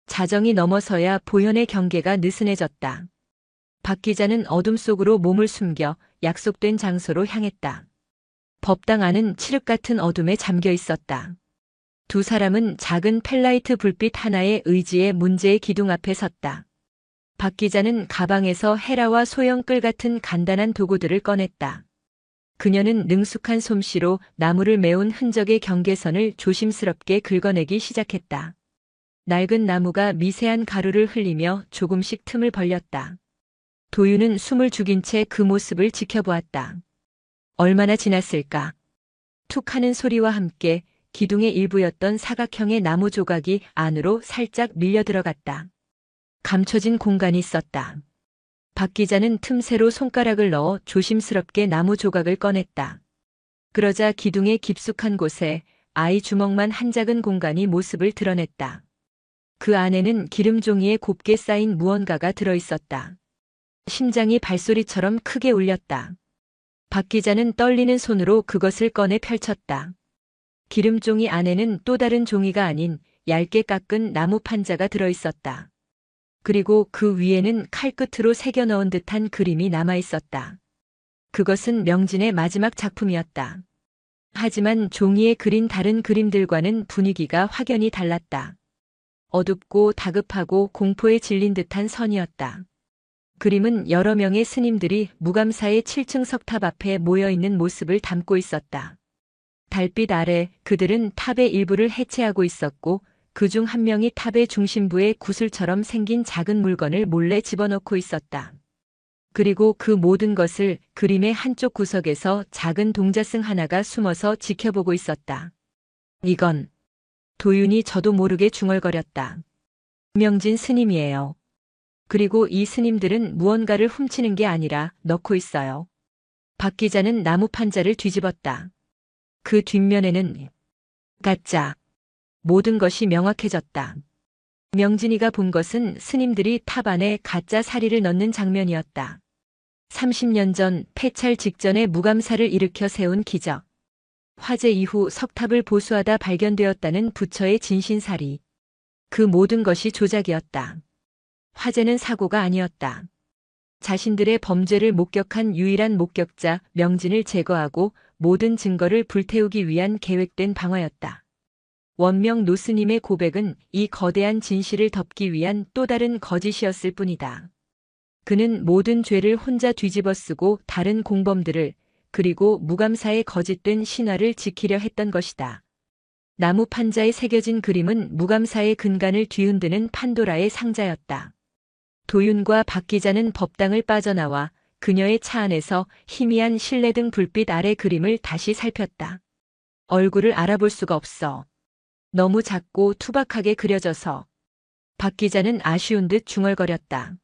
자정이 넘어서야 보현의 경계가 느슨해졌다. 박 기자는 어둠 속으로 몸을 숨겨 약속된 장소로 향했다. 법당 안은 칠흑 같은 어둠에 잠겨 있었다. 두 사람은 작은 펠라이트 불빛 하나의 의지의 문제의 기둥 앞에 섰다. 박 기자는 가방에서 헤라와 소형끌 같은 간단한 도구들을 꺼냈다. 그녀는 능숙한 솜씨로 나무를 메운 흔적의 경계선을 조심스럽게 긁어내기 시작했다. 낡은 나무가 미세한 가루를 흘리며 조금씩 틈을 벌렸다. 도윤은 숨을 죽인 채 그 모습을 지켜보았다. 얼마나 지났을까? 툭 하는 소리와 함께 기둥의 일부였던 사각형의 나무 조각이 안으로 살짝 밀려 들어갔다. 감춰진 공간이 있었다. 박 기자는 틈새로 손가락을 넣어 조심스럽게 나무 조각을 꺼냈다. 그러자 기둥의 깊숙한 곳에 아이 주먹만 한 작은 공간이 모습을 드러냈다. 그 안에는 기름 종이에 곱게 쌓인 무언가가 들어있었다. 심장이 발소리처럼 크게 울렸다. 박 기자는 떨리는 손으로 그것을 꺼내 펼쳤다. 기름 종이 안에는 또 다른 종이가 아닌 얇게 깎은 나무 판자가 들어있었다. 그리고 그 위에는 칼끝으로 새겨 넣은 듯한 그림이 남아 있었다. 그것은 명진의 마지막 작품이었다. 하지만 종이에 그린 다른 그림들과는 분위기가 확연히 달랐다. 어둡고 다급하고 공포에 질린 듯한 선이었다. 그림은 여러 명의 스님들이 무감사의 7층 석탑 앞에 모여 있는 모습을 담고 있었다. 달빛 아래 그들은 탑의 일부를 해체하고 있었고 그 중 한 명이 탑의 중심부에 구슬처럼 생긴 작은 물건을 몰래 집어넣고 있었다. 그리고 그 모든 것을 그림의 한쪽 구석에서 작은 동자승 하나가 숨어서 지켜보고 있었다. 이건 도윤이 저도 모르게 중얼거렸다. 명진 스님이에요. 그리고 이 스님들은 무언가를 훔치는 게 아니라 넣고 있어요. 박 기자는 나무 판자를 뒤집었다. 그 뒷면에는 가짜. 모든 것이 명확해졌다. 명진이가 본 것은 스님들이 탑 안에 가짜 사리를 넣는 장면이었다. 30년 전 폐찰 직전에 무감사를 일으켜 세운 기적. 화재 이후 석탑을 보수하다 발견되었다는 부처의 진신사리. 그 모든 것이 조작이었다. 화재는 사고가 아니었다. 자신들의 범죄를 목격한 유일한 목격자 명진을 제거하고 모든 증거를 불태우기 위한 계획된 방화였다. 원명 노스님의 고백은 이 거대한 진실을 덮기 위한 또 다른 거짓이었을 뿐이다. 그는 모든 죄를 혼자 뒤집어 쓰고 다른 공범들을 그리고 무감사의 거짓된 신화를 지키려 했던 것이다. 나무 판자에 새겨진 그림은 무감사의 근간을 뒤흔드는 판도라의 상자였다. 도윤과 박 기자는 법당을 빠져나와 그녀의 차 안에서 희미한 실내등 불빛 아래 그림을 다시 살폈다. 얼굴을 알아볼 수가 없어. 너무 작고 투박하게 그려져서. 박 기자는 아쉬운 듯 중얼거렸다.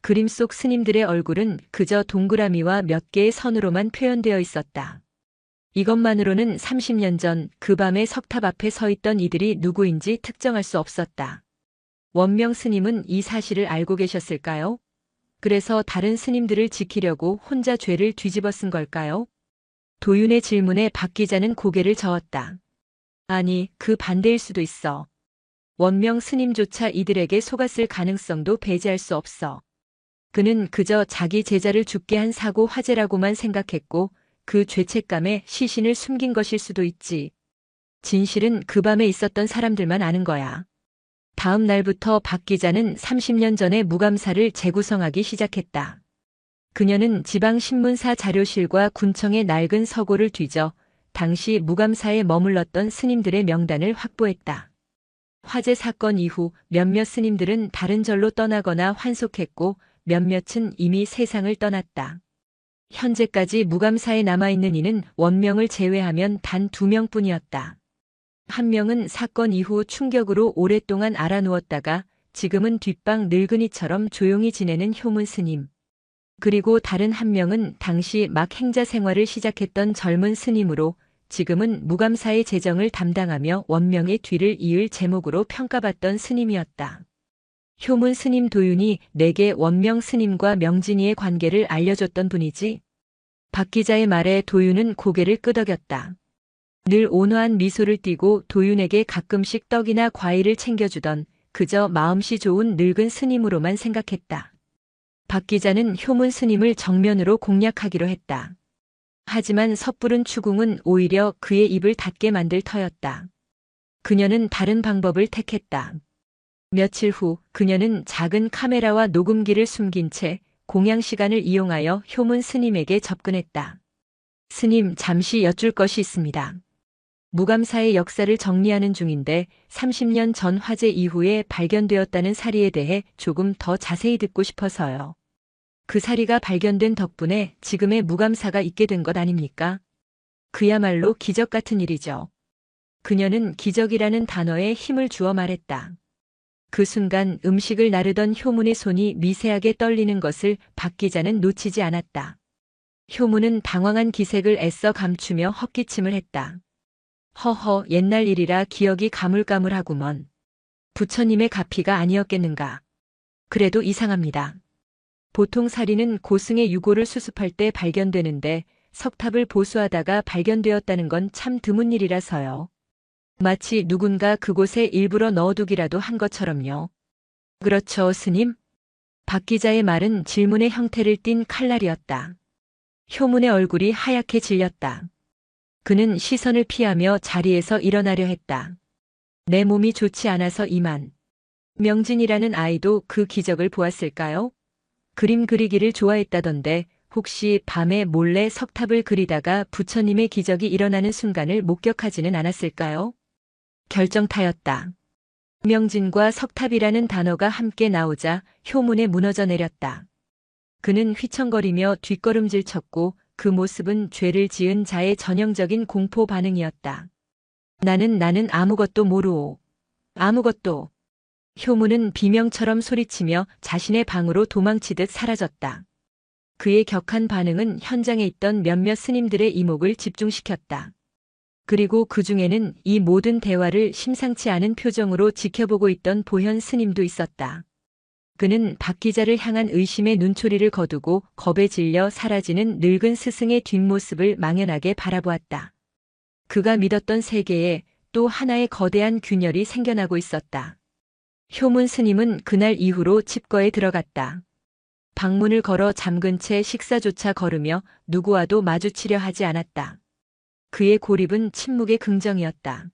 그림 속 스님들의 얼굴은 그저 동그라미와 몇 개의 선으로만 표현되어 있었다. 이것만으로는 30년 전 그 밤에 석탑 앞에 서 있던 이들이 누구인지 특정할 수 없었다. 원명 스님은 이 사실을 알고 계셨을까요? 그래서 다른 스님들을 지키려고 혼자 죄를 뒤집어 쓴 걸까요? 도윤의 질문에 박 기자는 고개를 저었다. 아니, 그 반대일 수도 있어. 원명 스님조차 이들에게 속았을 가능성도 배제할 수 없어. 그는 그저 자기 제자를 죽게 한 사고 화재라고만 생각했고 그 죄책감에 시신을 숨긴 것일 수도 있지. 진실은 그 밤에 있었던 사람들만 아는 거야. 다음 날부터 박 기자는 30년 전의 무감사를 재구성하기 시작했다. 그녀는 지방신문사 자료실과 군청의 낡은 서고를 뒤져 당시 무감사에 머물렀던 스님들의 명단을 확보했다. 화재 사건 이후 몇몇 스님들은 다른 절로 떠나거나 환속했고 몇몇은 이미 세상을 떠났다. 현재까지 무감사에 남아있는 이는 원명을 제외하면 단 2명뿐이었다. 한 명은 사건 이후 충격으로 오랫동안 알아누웠다가 지금은 뒷방 늙은이처럼 조용히 지내는 효문 스님. 그리고 다른 한 명은 당시 막 행자 생활을 시작했던 젊은 스님으로 지금은 무감사의 재정을 담당하며 원명의 뒤를 이을 제목으로 평가받던 스님이었다. 효문 스님 도윤이 내게 원명 스님과 명진이의 관계를 알려줬던 분이지. 박 기자의 말에 도윤은 고개를 끄덕였다. 늘 온화한 미소를 띠고 도윤에게 가끔씩 떡이나 과일을 챙겨주던 그저 마음씨 좋은 늙은 스님으로만 생각했다. 박 기자는 효문 스님을 정면으로 공략하기로 했다. 하지만 섣부른 추궁은 오히려 그의 입을 닫게 만들 터였다. 그녀는 다른 방법을 택했다. 며칠 후 그녀는 작은 카메라와 녹음기를 숨긴 채 공양 시간을 이용하여 효문 스님에게 접근했다. 스님, 잠시 여쭐 것이 있습니다. 무감사의 역사를 정리하는 중인데 30년 전 화재 이후에 발견되었다는 사리에 대해 조금 더 자세히 듣고 싶어서요. 그 사리가 발견된 덕분에 지금의 무감사가 있게 된 것 아닙니까? 그야말로 기적 같은 일이죠. 그녀는 기적이라는 단어에 힘을 주어 말했다. 그 순간 음식을 나르던 효문의 손이 미세하게 떨리는 것을 박 기자는 놓치지 않았다. 효문은 당황한 기색을 애써 감추며 헛기침을 했다. 허허, 옛날 일이라 기억이 가물가물하구먼. 부처님의 가피가 아니었겠는가. 그래도 이상합니다. 보통 사리는 고승의 유골을 수습할 때 발견되는데 석탑을 보수하다가 발견되었다는 건 참 드문 일이라서요. 마치 누군가 그곳에 일부러 넣어두기라도 한 것처럼요. 그렇죠, 스님? 박 기자의 말은 질문의 형태를 띤 칼날이었다. 효문의 얼굴이 하얗게 질렸다. 그는 시선을 피하며 자리에서 일어나려 했다. 내 몸이 좋지 않아서 이만. 명진이라는 아이도 그 기적을 보았을까요? 그림 그리기를 좋아했다던데 혹시 밤에 몰래 석탑을 그리다가 부처님의 기적이 일어나는 순간을 목격하지는 않았을까요? 결정타였다. 명진과 석탑이라는 단어가 함께 나오자 효문에 무너져 내렸다. 그는 휘청거리며 뒷걸음질 쳤고 그 모습은 죄를 지은 자의 전형적인 공포 반응이었다. 나는 아무것도 모르오. 아무것도. 효문은 비명처럼 소리치며 자신의 방으로 도망치듯 사라졌다. 그의 격한 반응은 현장에 있던 몇몇 스님들의 이목을 집중시켰다. 그리고 그 중에는 이 모든 대화를 심상치 않은 표정으로 지켜보고 있던 보현 스님도 있었다. 그는 박 기자를 향한 의심의 눈초리를 거두고 겁에 질려 사라지는 늙은 스승의 뒷모습을 망연하게 바라보았다. 그가 믿었던 세계에 또 하나의 거대한 균열이 생겨나고 있었다. 효문 스님은 그날 이후로 칩거에 들어갔다. 방문을 걸어 잠근 채 식사조차 거르며 누구와도 마주치려 하지 않았다. 그의 고립은 침묵의 긍정이었다.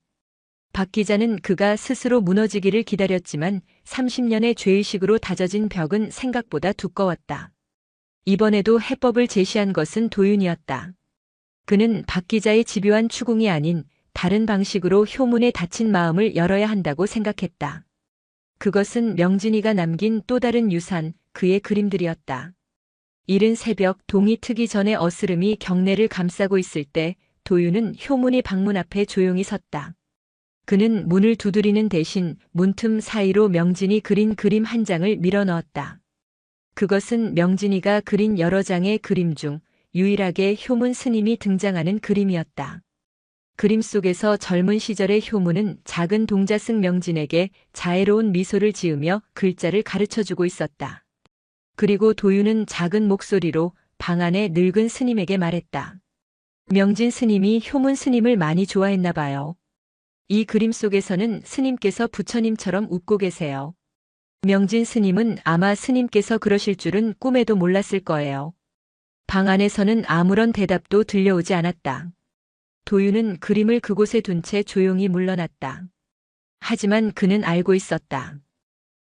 박 기자는 그가 스스로 무너지기를 기다렸지만 30년의 죄의식으로 다져진 벽은 생각보다 두꺼웠다. 이번에도 해법을 제시한 것은 도윤이었다. 그는 박 기자의 집요한 추궁이 아닌 다른 방식으로 효문의 닫힌 마음을 열어야 한다고 생각했다. 그것은 명진이가 남긴 또 다른 유산, 그의 그림들이었다. 이른 새벽 동이 트기 전에 어스름이 경내를 감싸고 있을 때 도윤은 효문의 방문 앞에 조용히 섰다. 그는 문을 두드리는 대신 문틈 사이로 명진이 그린 그림 한 장을 밀어넣었다. 그것은 명진이가 그린 여러 장의 그림 중 유일하게 효문 스님이 등장하는 그림이었다. 그림 속에서 젊은 시절의 효문은 작은 동자승 명진에게 자애로운 미소를 지으며 글자를 가르쳐주고 있었다. 그리고 도윤은 작은 목소리로 방 안의 늙은 스님에게 말했다. 명진 스님이 효문 스님을 많이 좋아했나 봐요. 이 그림 속에서는 스님께서 부처님처럼 웃고 계세요. 명진 스님은 아마 스님께서 그러실 줄은 꿈에도 몰랐을 거예요. 방 안에서는 아무런 대답도 들려오지 않았다. 도윤은 그림을 그곳에 둔 채 조용히 물러났다. 하지만 그는 알고 있었다.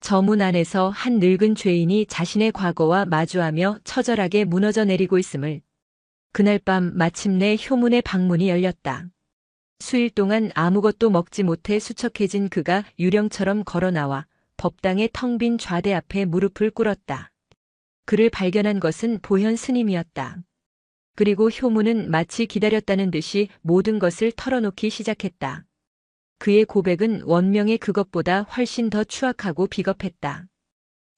저 문 안에서 한 늙은 죄인이 자신의 과거와 마주하며 처절하게 무너져 내리고 있음을. 그날 밤 마침내 효문의 방문이 열렸다. 수일 동안 아무것도 먹지 못해 수척해진 그가 유령처럼 걸어 나와 법당의 텅 빈 좌대 앞에 무릎을 꿇었다. 그를 발견한 것은 보현 스님이었다. 그리고 효문은 마치 기다렸다는 듯이 모든 것을 털어놓기 시작했다. 그의 고백은 원명의 그것보다 훨씬 더 추악하고 비겁했다.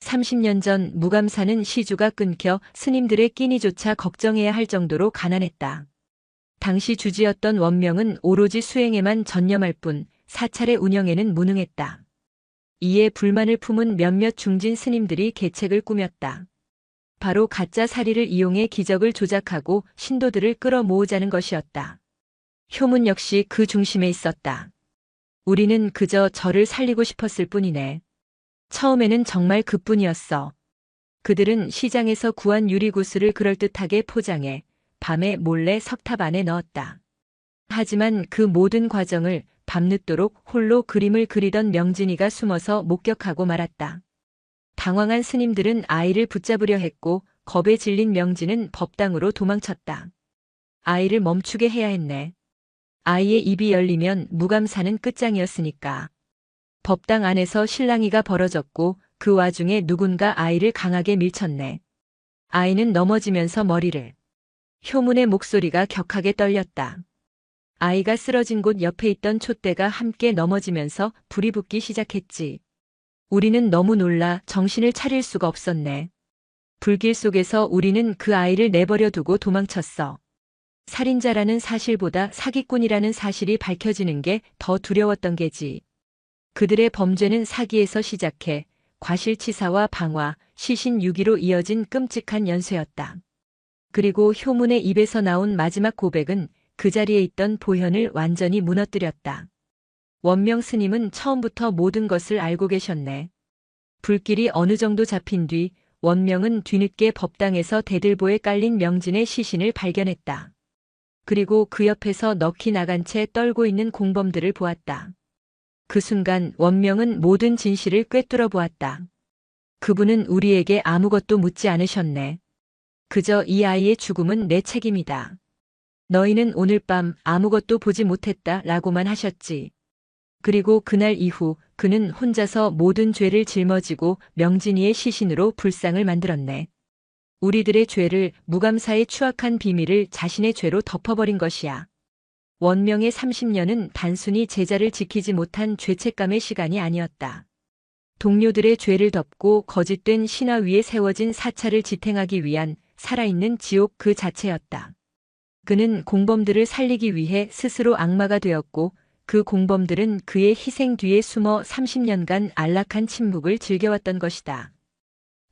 30년 전 무감사는 시주가 끊겨 스님들의 끼니조차 걱정해야 할 정도로 가난했다. 당시 주지였던 원명은 오로지 수행에만 전념할 뿐 사찰의 운영에는 무능했다. 이에 불만을 품은 몇몇 중진 스님들이 계책을 꾸몄다. 바로 가짜 사리를 이용해 기적을 조작하고 신도들을 끌어모으자는 것이었다. 효문 역시 그 중심에 있었다. 우리는 그저 저를 살리고 싶었을 뿐이네. 처음에는 정말 그뿐이었어. 그들은 시장에서 구한 유리구슬을 그럴듯하게 포장해 밤에 몰래 석탑 안에 넣었다. 하지만 그 모든 과정을 밤늦도록 홀로 그림을 그리던 명진이가 숨어서 목격하고 말았다. 당황한 스님들은 아이를 붙잡으려 했고 겁에 질린 명진은 법당으로 도망쳤다. 아이를 멈추게 해야 했네. 아이의 입이 열리면 무감사는 끝장이었으니까. 법당 안에서 실랑이가 벌어졌고 그 와중에 누군가 아이를 강하게 밀쳤네. 아이는 넘어지면서 머리를. 효문의 목소리가 격하게 떨렸다. 아이가 쓰러진 곳 옆에 있던 촛대가 함께 넘어지면서 불이 붙기 시작했지. 우리는 너무 놀라 정신을 차릴 수가 없었네. 불길 속에서 우리는 그 아이를 내버려 두고 도망쳤어. 살인자라는 사실보다 사기꾼이라는 사실이 밝혀지는 게 더 두려웠던 게지. 그들의 범죄는 사기에서 시작해 과실치사와 방화, 시신유기로 이어진 끔찍한 연쇄였다. 그리고 효문의 입에서 나온 마지막 고백은 그 자리에 있던 보현을 완전히 무너뜨렸다. 원명 스님은 처음부터 모든 것을 알고 계셨네. 불길이 어느 정도 잡힌 뒤 원명은 뒤늦게 법당에서 대들보에 깔린 명진의 시신을 발견했다. 그리고 그 옆에서 넋이 나간 채 떨고 있는 공범들을 보았다. 그 순간 원명은 모든 진실을 꿰뚫어 보았다. 그분은 우리에게 아무것도 묻지 않으셨네. 그저 이 아이의 죽음은 내 책임이다. 너희는 오늘 밤 아무것도 보지 못했다 라고만 하셨지. 그리고 그날 이후 그는 혼자서 모든 죄를 짊어지고 명진이의 시신으로 불상을 만들었네. 우리들의 죄를 무감사의 추악한 비밀을 자신의 죄로 덮어버린 것이야. 원명의 30년은 단순히 제자를 지키지 못한 죄책감의 시간이 아니었다. 동료들의 죄를 덮고 거짓된 신화 위에 세워진 사찰을 지탱하기 위한 살아있는 지옥 그 자체였다. 그는 공범들을 살리기 위해 스스로 악마가 되었고 그 공범들은 그의 희생 뒤에 숨어 30년간 안락한 침묵을 즐겨왔던 것이다.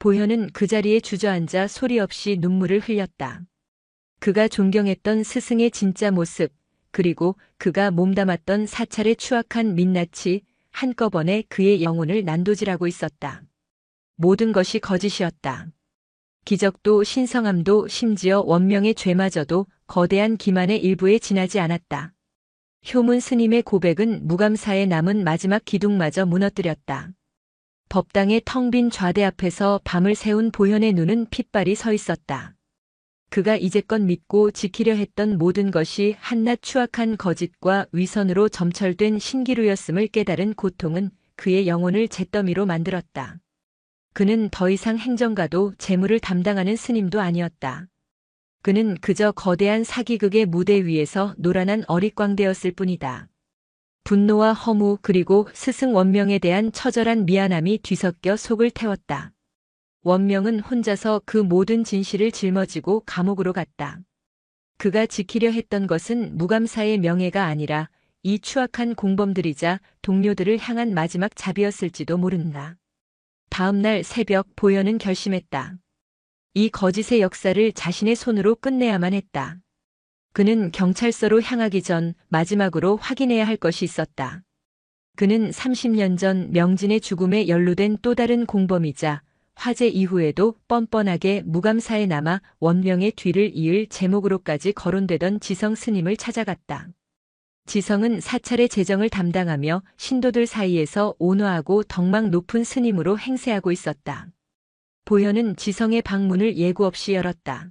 보현은 그 자리에 주저앉아 소리 없이 눈물을 흘렸다. 그가 존경했던 스승의 진짜 모습, 그리고 그가 몸담았던 사찰의 추악한 민낯이 한꺼번에 그의 영혼을 난도질하고 있었다. 모든 것이 거짓이었다. 기적도 신성함도 심지어 원명의 죄마저도 거대한 기만의 일부에 지나지 않았다. 효문 스님의 고백은 무감사에 남은 마지막 기둥마저 무너뜨렸다. 법당의 텅 빈 좌대 앞에서 밤을 새운 보현의 눈은 핏발이 서 있었다. 그가 이제껏 믿고 지키려 했던 모든 것이 한낱 추악한 거짓과 위선으로 점철된 신기루였음을 깨달은 고통은 그의 영혼을 잿더미로 만들었다. 그는 더 이상 행정가도 재물을 담당하는 스님도 아니었다. 그는 그저 거대한 사기극의 무대 위에서 노란한 어릿광대였을 뿐이다. 분노와 허무 그리고 스승 원명에 대한 처절한 미안함이 뒤섞여 속을 태웠다. 원명은 혼자서 그 모든 진실을 짊어지고 감옥으로 갔다. 그가 지키려 했던 것은 무감사의 명예가 아니라 이 추악한 공범들이자 동료들을 향한 마지막 자비였을지도 모른다. 다음 날 새벽 보현은 결심했다. 이 거짓의 역사를 자신의 손으로 끝내야만 했다. 그는 경찰서로 향하기 전 마지막으로 확인해야 할 것이 있었다. 그는 30년 전 명진의 죽음에 연루된 또 다른 공범이자 화재 이후에도 뻔뻔하게 무감사에 남아 원명의 뒤를 이을 제목으로까지 거론되던 지성 스님을 찾아갔다. 지성은 사찰의 재정을 담당하며 신도들 사이에서 온화하고 덕망 높은 스님으로 행세하고 있었다. 보현은 지성의 방문을 예고 없이 열었다.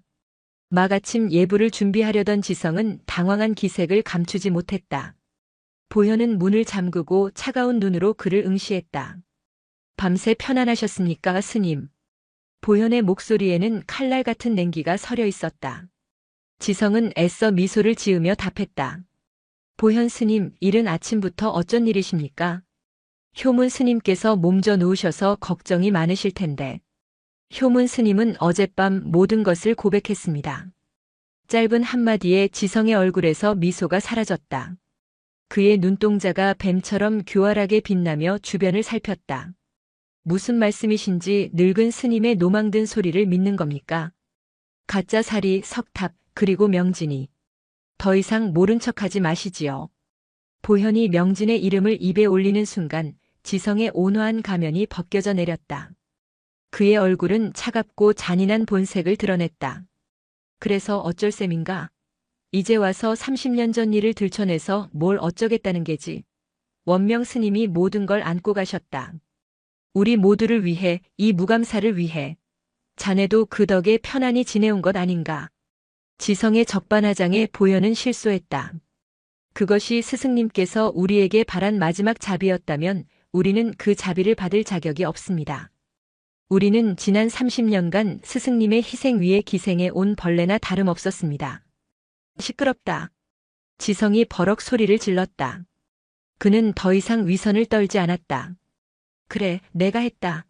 마가침 예불을 준비하려던 지성은 당황한 기색을 감추지 못했다. 보현은 문을 잠그고 차가운 눈으로 그를 응시했다. 밤새 편안하셨습니까, 스님? 보현의 목소리에는 칼날 같은 냉기가 서려 있었다. 지성은 애써 미소를 지으며 답했다. 보현 스님, 이른 아침부터 어쩐 일이십니까? 효문 스님께서 몸져 누우셔서 걱정이 많으실 텐데. 효문 스님은 어젯밤 모든 것을 고백했습니다. 짧은 한마디에 지성의 얼굴에서 미소가 사라졌다. 그의 눈동자가 뱀처럼 교활하게 빛나며 주변을 살폈다. 무슨 말씀이신지 늙은 스님의 노망든 소리를 믿는 겁니까? 가짜 사리, 석탑, 그리고 명진이. 더 이상 모른 척하지 마시지요. 보현이 명진의 이름을 입에 올리는 순간 지성의 온화한 가면이 벗겨져 내렸다. 그의 얼굴은 차갑고 잔인한 본색을 드러냈다. 그래서 어쩔 셈인가? 이제 와서 30년 전 일을 들춰내서 뭘 어쩌겠다는 게지. 원명 스님이 모든 걸 안고 가셨다. 우리 모두를 위해, 이 무감사를 위해. 자네도 그 덕에 편안히 지내온 것 아닌가. 지성의 적반하장에 보현은 실소했다. 그것이 스승님께서 우리에게 바란 마지막 자비였다면 우리는 그 자비를 받을 자격이 없습니다. 우리는 지난 30년간 스승님의 희생 위에 기생해 온 벌레나 다름없었습니다. 시끄럽다. 지성이 버럭 소리를 질렀다. 그는 더 이상 위선을 떨지 않았다. 그래, 내가 했다.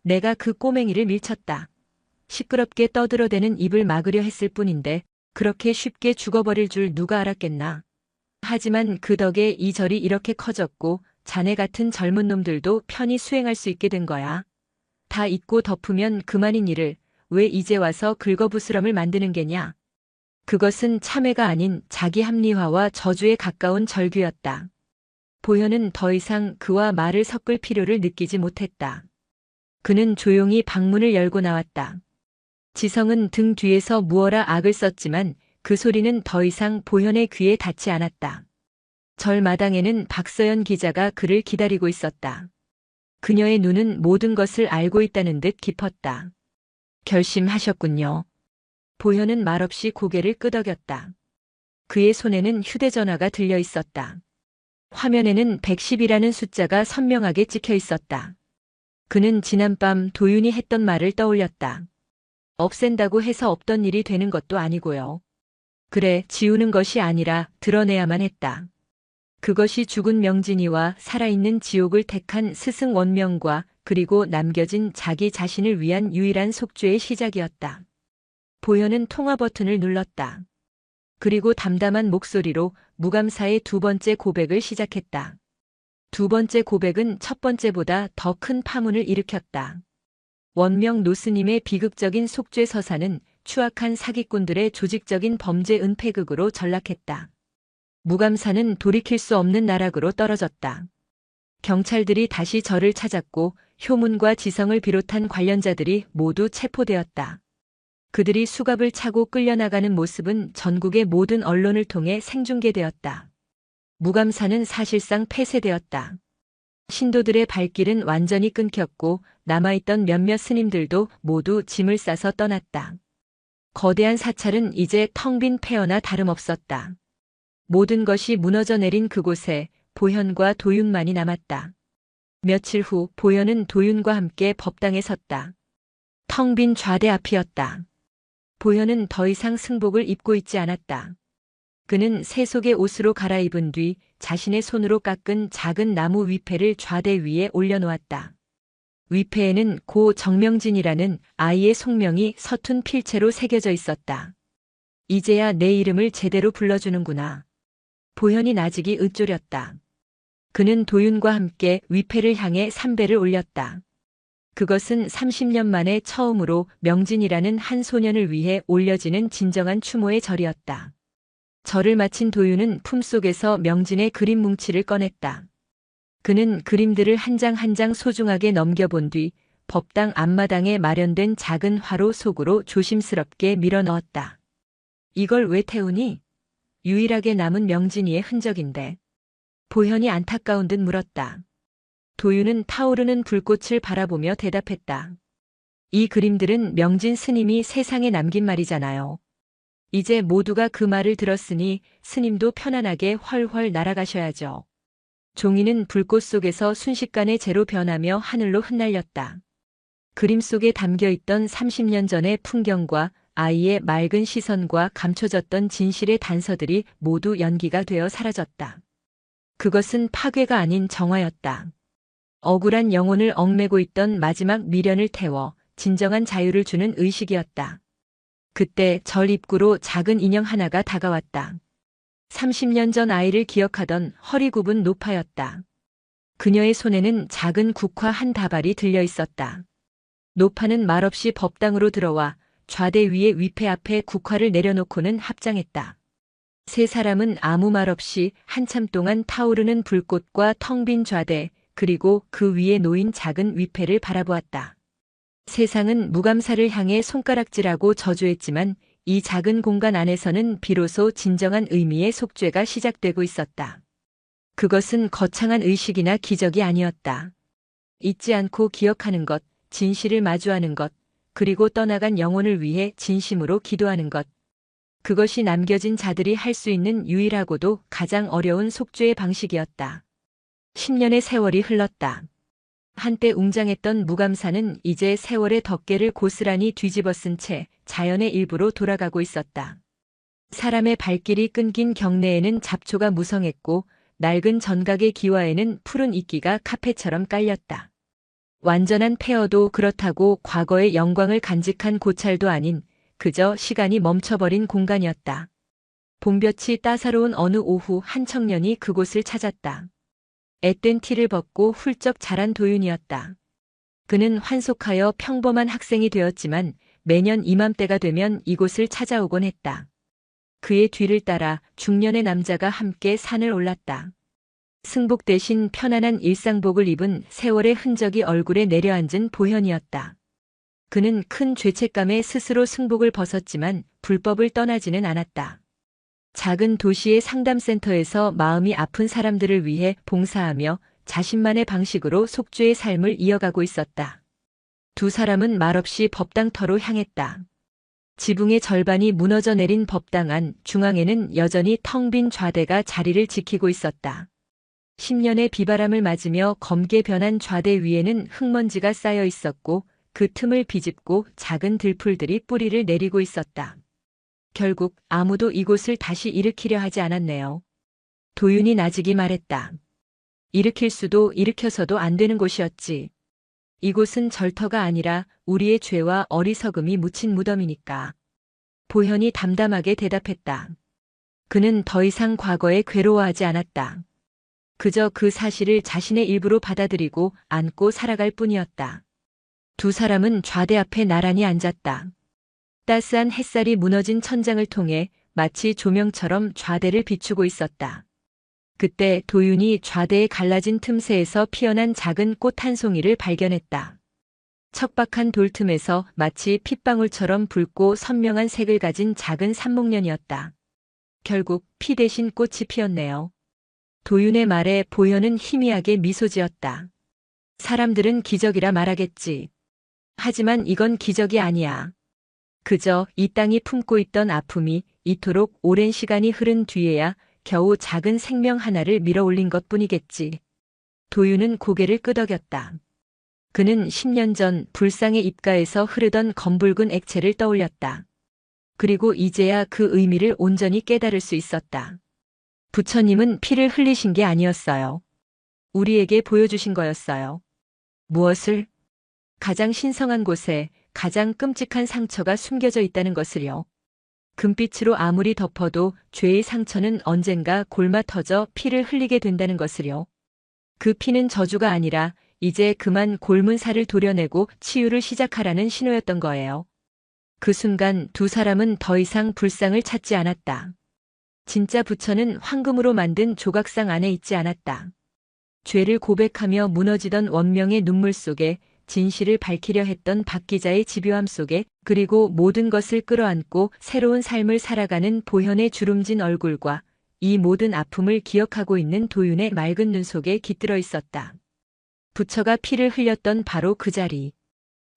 내가 그 꼬맹이를 밀쳤다. 시끄럽게 떠들어대는 입을 막으려 했을 뿐인데 그렇게 쉽게 죽어버릴 줄 누가 알았겠나. 하지만 그 덕에 이 절이 이렇게 커졌고 자네 같은 젊은 놈들도 편히 수행할 수 있게 된 거야. 다 잊고 덮으면 그만인 일을 왜 이제 와서 긁어부스럼을 만드는 게냐. 그것은 참회가 아닌 자기 합리화와 저주에 가까운 절규였다. 보현은 더 이상 그와 말을 섞을 필요를 느끼지 못했다. 그는 조용히 방문을 열고 나왔다. 지성은 등 뒤에서 무어라 악을 썼지만 그 소리는 더 이상 보현의 귀에 닿지 않았다. 절 마당에는 박서연 기자가 그를 기다리고 있었다. 그녀의 눈은 모든 것을 알고 있다는 듯 깊었다. 결심하셨군요. 보현은 말없이 고개를 끄덕였다. 그의 손에는 휴대전화가 들려 있었다. 화면에는 110이라는 숫자가 선명하게 찍혀 있었다. 그는 지난밤 도윤이 했던 말을 떠올렸다. 없앤다고 해서 없던 일이 되는 것도 아니고요. 그래, 지우는 것이 아니라 드러내야만 했다. 그것이 죽은 명진이와 살아있는 지옥을 택한 스승 원명과 그리고 남겨진 자기 자신을 위한 유일한 속죄의 시작이었다. 보현은 통화 버튼을 눌렀다. 그리고 담담한 목소리로 무감사의 두 번째 고백을 시작했다. 두 번째 고백은 첫 번째보다 더 큰 파문을 일으켰다. 원명 노스님의 비극적인 속죄 서사는 추악한 사기꾼들의 조직적인 범죄 은폐극으로 전락했다. 무감사는 돌이킬 수 없는 나락으로 떨어졌다. 경찰들이 다시 저를 찾았고 효문과 지성을 비롯한 관련자들이 모두 체포되었다. 그들이 수갑을 차고 끌려나가는 모습은 전국의 모든 언론을 통해 생중계되었다. 무감사는 사실상 폐쇄되었다. 신도들의 발길은 완전히 끊겼고 남아있던 몇몇 스님들도 모두 짐을 싸서 떠났다. 거대한 사찰은 이제 텅 빈 폐허나 다름없었다. 모든 것이 무너져 내린 그곳에 보현과 도윤만이 남았다. 며칠 후 보현은 도윤과 함께 법당에 섰다. 텅 빈 좌대 앞이었다. 보현은 더 이상 승복을 입고 있지 않았다. 그는 세속의 옷으로 갈아입은 뒤 자신의 손으로 깎은 작은 나무 위패를 좌대 위에 올려놓았다. 위패에는 고 정명진이라는 아이의 속명이 서툰 필체로 새겨져 있었다. 이제야 내 이름을 제대로 불러주는구나. 보현이 나직이 으쪼렸다. 그는 도윤과 함께 위패를 향해 삼배를 올렸다. 그것은 30년 만에 처음으로 명진이라는 한 소년을 위해 올려지는 진정한 추모의 절이었다. 절을 마친 도윤은 품속에서 명진의 그림 뭉치를 꺼냈다. 그는 그림들을 한 장 한 장 소중하게 넘겨본 뒤 법당 앞마당에 마련된 작은 화로 속으로 조심스럽게 밀어 넣었다. 이걸 왜 태우니? 유일하게 남은 명진이의 흔적인데. 보현이 안타까운 듯 물었다. 도윤은 타오르는 불꽃을 바라보며 대답했다. 이 그림들은 명진 스님이 세상에 남긴 말이잖아요. 이제 모두가 그 말을 들었으니 스님도 편안하게 훨훨 날아가셔야죠. 종이는 불꽃 속에서 순식간에 재로 변하며 하늘로 흩날렸다. 그림 속에 담겨 있던 30년 전의 풍경과 아이의 맑은 시선과 감춰졌던 진실의 단서들이 모두 연기가 되어 사라졌다. 그것은 파괴가 아닌 정화였다. 억울한 영혼을 얽매고 있던 마지막 미련을 태워 진정한 자유를 주는 의식이었다. 그때 절 입구로 작은 인형 하나가 다가왔다. 30년 전 아이를 기억하던 허리 굽은 노파였다. 그녀의 손에는 작은 국화 한 다발이 들려 있었다. 노파는 말없이 법당으로 들어와 좌대 위의 위패 앞에 국화를 내려놓고는 합장했다. 세 사람은 아무 말 없이 한참 동안 타오르는 불꽃과 텅 빈 좌대, 그리고 그 위에 놓인 작은 위패를 바라보았다. 세상은 무감사를 향해 손가락질하고 저주했지만 이 작은 공간 안에서는 비로소 진정한 의미의 속죄가 시작되고 있었다. 그것은 거창한 의식이나 기적이 아니었다. 잊지 않고 기억하는 것, 진실을 마주하는 것, 그리고 떠나간 영혼을 위해 진심으로 기도하는 것. 그것이 남겨진 자들이 할 수 있는 유일하고도 가장 어려운 속죄의 방식이었다. 10년의 세월이 흘렀다. 한때 웅장했던 무감사는 이제 세월의 덮개를 고스란히 뒤집어 쓴 채 자연의 일부로 돌아가고 있었다. 사람의 발길이 끊긴 경내에는 잡초가 무성했고 낡은 전각의 기와에는 푸른 이끼가 카페처럼 깔렸다. 완전한 폐허도 그렇다고 과거의 영광을 간직한 고찰도 아닌 그저 시간이 멈춰버린 공간이었다. 봄볕이 따사로운 어느 오후 한 청년이 그곳을 찾았다. 앳된 티를 벗고 훌쩍 자란 도윤이었다. 그는 환속하여 평범한 학생이 되었지만 매년 이맘때가 되면 이곳을 찾아오곤 했다. 그의 뒤를 따라 중년의 남자가 함께 산을 올랐다. 승복 대신 편안한 일상복을 입은 세월의 흔적이 얼굴에 내려앉은 보현이었다. 그는 큰 죄책감에 스스로 승복을 벗었지만 불법을 떠나지는 않았다. 작은 도시의 상담센터에서 마음이 아픈 사람들을 위해 봉사하며 자신만의 방식으로 속죄의 삶을 이어가고 있었다. 두 사람은 말없이 법당터로 향했다. 지붕의 절반이 무너져 내린 법당 안 중앙에는 여전히 텅 빈 좌대가 자리를 지키고 있었다. 10년의 비바람을 맞으며 검게 변한 좌대 위에는 흙먼지가 쌓여 있었고 그 틈을 비집고 작은 들풀들이 뿌리를 내리고 있었다. 결국 아무도 이곳을 다시 일으키려 하지 않았네요. 도윤이 나직이 말했다. 일으킬 수도 일으켜서도 안 되는 곳이었지. 이곳은 절터가 아니라 우리의 죄와 어리석음이 묻힌 무덤이니까. 보현이 담담하게 대답했다. 그는 더 이상 과거에 괴로워하지 않았다. 그저 그 사실을 자신의 일부로 받아들이고 안고 살아갈 뿐이었다. 두 사람은 좌대 앞에 나란히 앉았다. 따스한 햇살이 무너진 천장을 통해 마치 조명처럼 좌대를 비추고 있었다. 그때 도윤이 좌대의 갈라진 틈새에서 피어난 작은 꽃 한 송이를 발견했다. 척박한 돌틈에서 마치 핏방울처럼 붉고 선명한 색을 가진 작은 산목련이었다. 결국 피 대신 꽃이 피었네요. 도윤의 말에 보현은 희미하게 미소 지었다. 사람들은 기적이라 말하겠지. 하지만 이건 기적이 아니야. 그저 이 땅이 품고 있던 아픔이 이토록 오랜 시간이 흐른 뒤에야 겨우 작은 생명 하나를 밀어올린 것뿐이겠지. 도윤은 고개를 끄덕였다. 그는 10년 전 불상의 입가에서 흐르던 검붉은 액체를 떠올렸다. 그리고 이제야 그 의미를 온전히 깨달을 수 있었다. 부처님은 피를 흘리신 게 아니었어요. 우리에게 보여주신 거였어요. 무엇을? 가장 신성한 곳에 가장 끔찍한 상처가 숨겨져 있다는 것을요. 금빛으로 아무리 덮어도 죄의 상처는 언젠가 골마 터져 피를 흘리게 된다는 것을요. 그 피는 저주가 아니라 이제 그만 곪은 살을 도려내고 치유를 시작하라는 신호였던 거예요. 그 순간 두 사람은 더 이상 불상을 찾지 않았다. 진짜 부처는 황금으로 만든 조각상 안에 있지 않았다. 죄를 고백하며 무너지던 원명의 눈물 속에 진실을 밝히려 했던 박 기자의 집요함 속에 그리고 모든 것을 끌어안고 새로운 삶을 살아가는 보현의 주름진 얼굴과 이 모든 아픔을 기억하고 있는 도윤의 맑은 눈 속에 깃들어 있었다. 부처가 피를 흘렸던 바로 그 자리.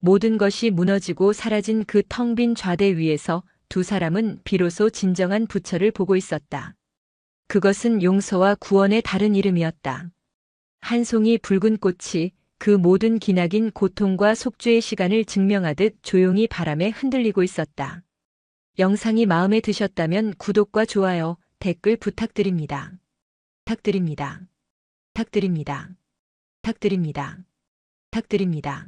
모든 것이 무너지고 사라진 그 텅 빈 좌대 위에서 두 사람은 비로소 진정한 부처를 보고 있었다. 그것은 용서와 구원의 다른 이름이었다. 한 송이 붉은 꽃이 그 모든 기나긴 고통과 속죄의 시간을 증명하듯 조용히 바람에 흔들리고 있었다. 영상이 마음에 드셨다면 구독과 좋아요, 댓글 부탁드립니다. 부탁드립니다. 부탁드립니다. 부탁드립니다. 부탁드립니다.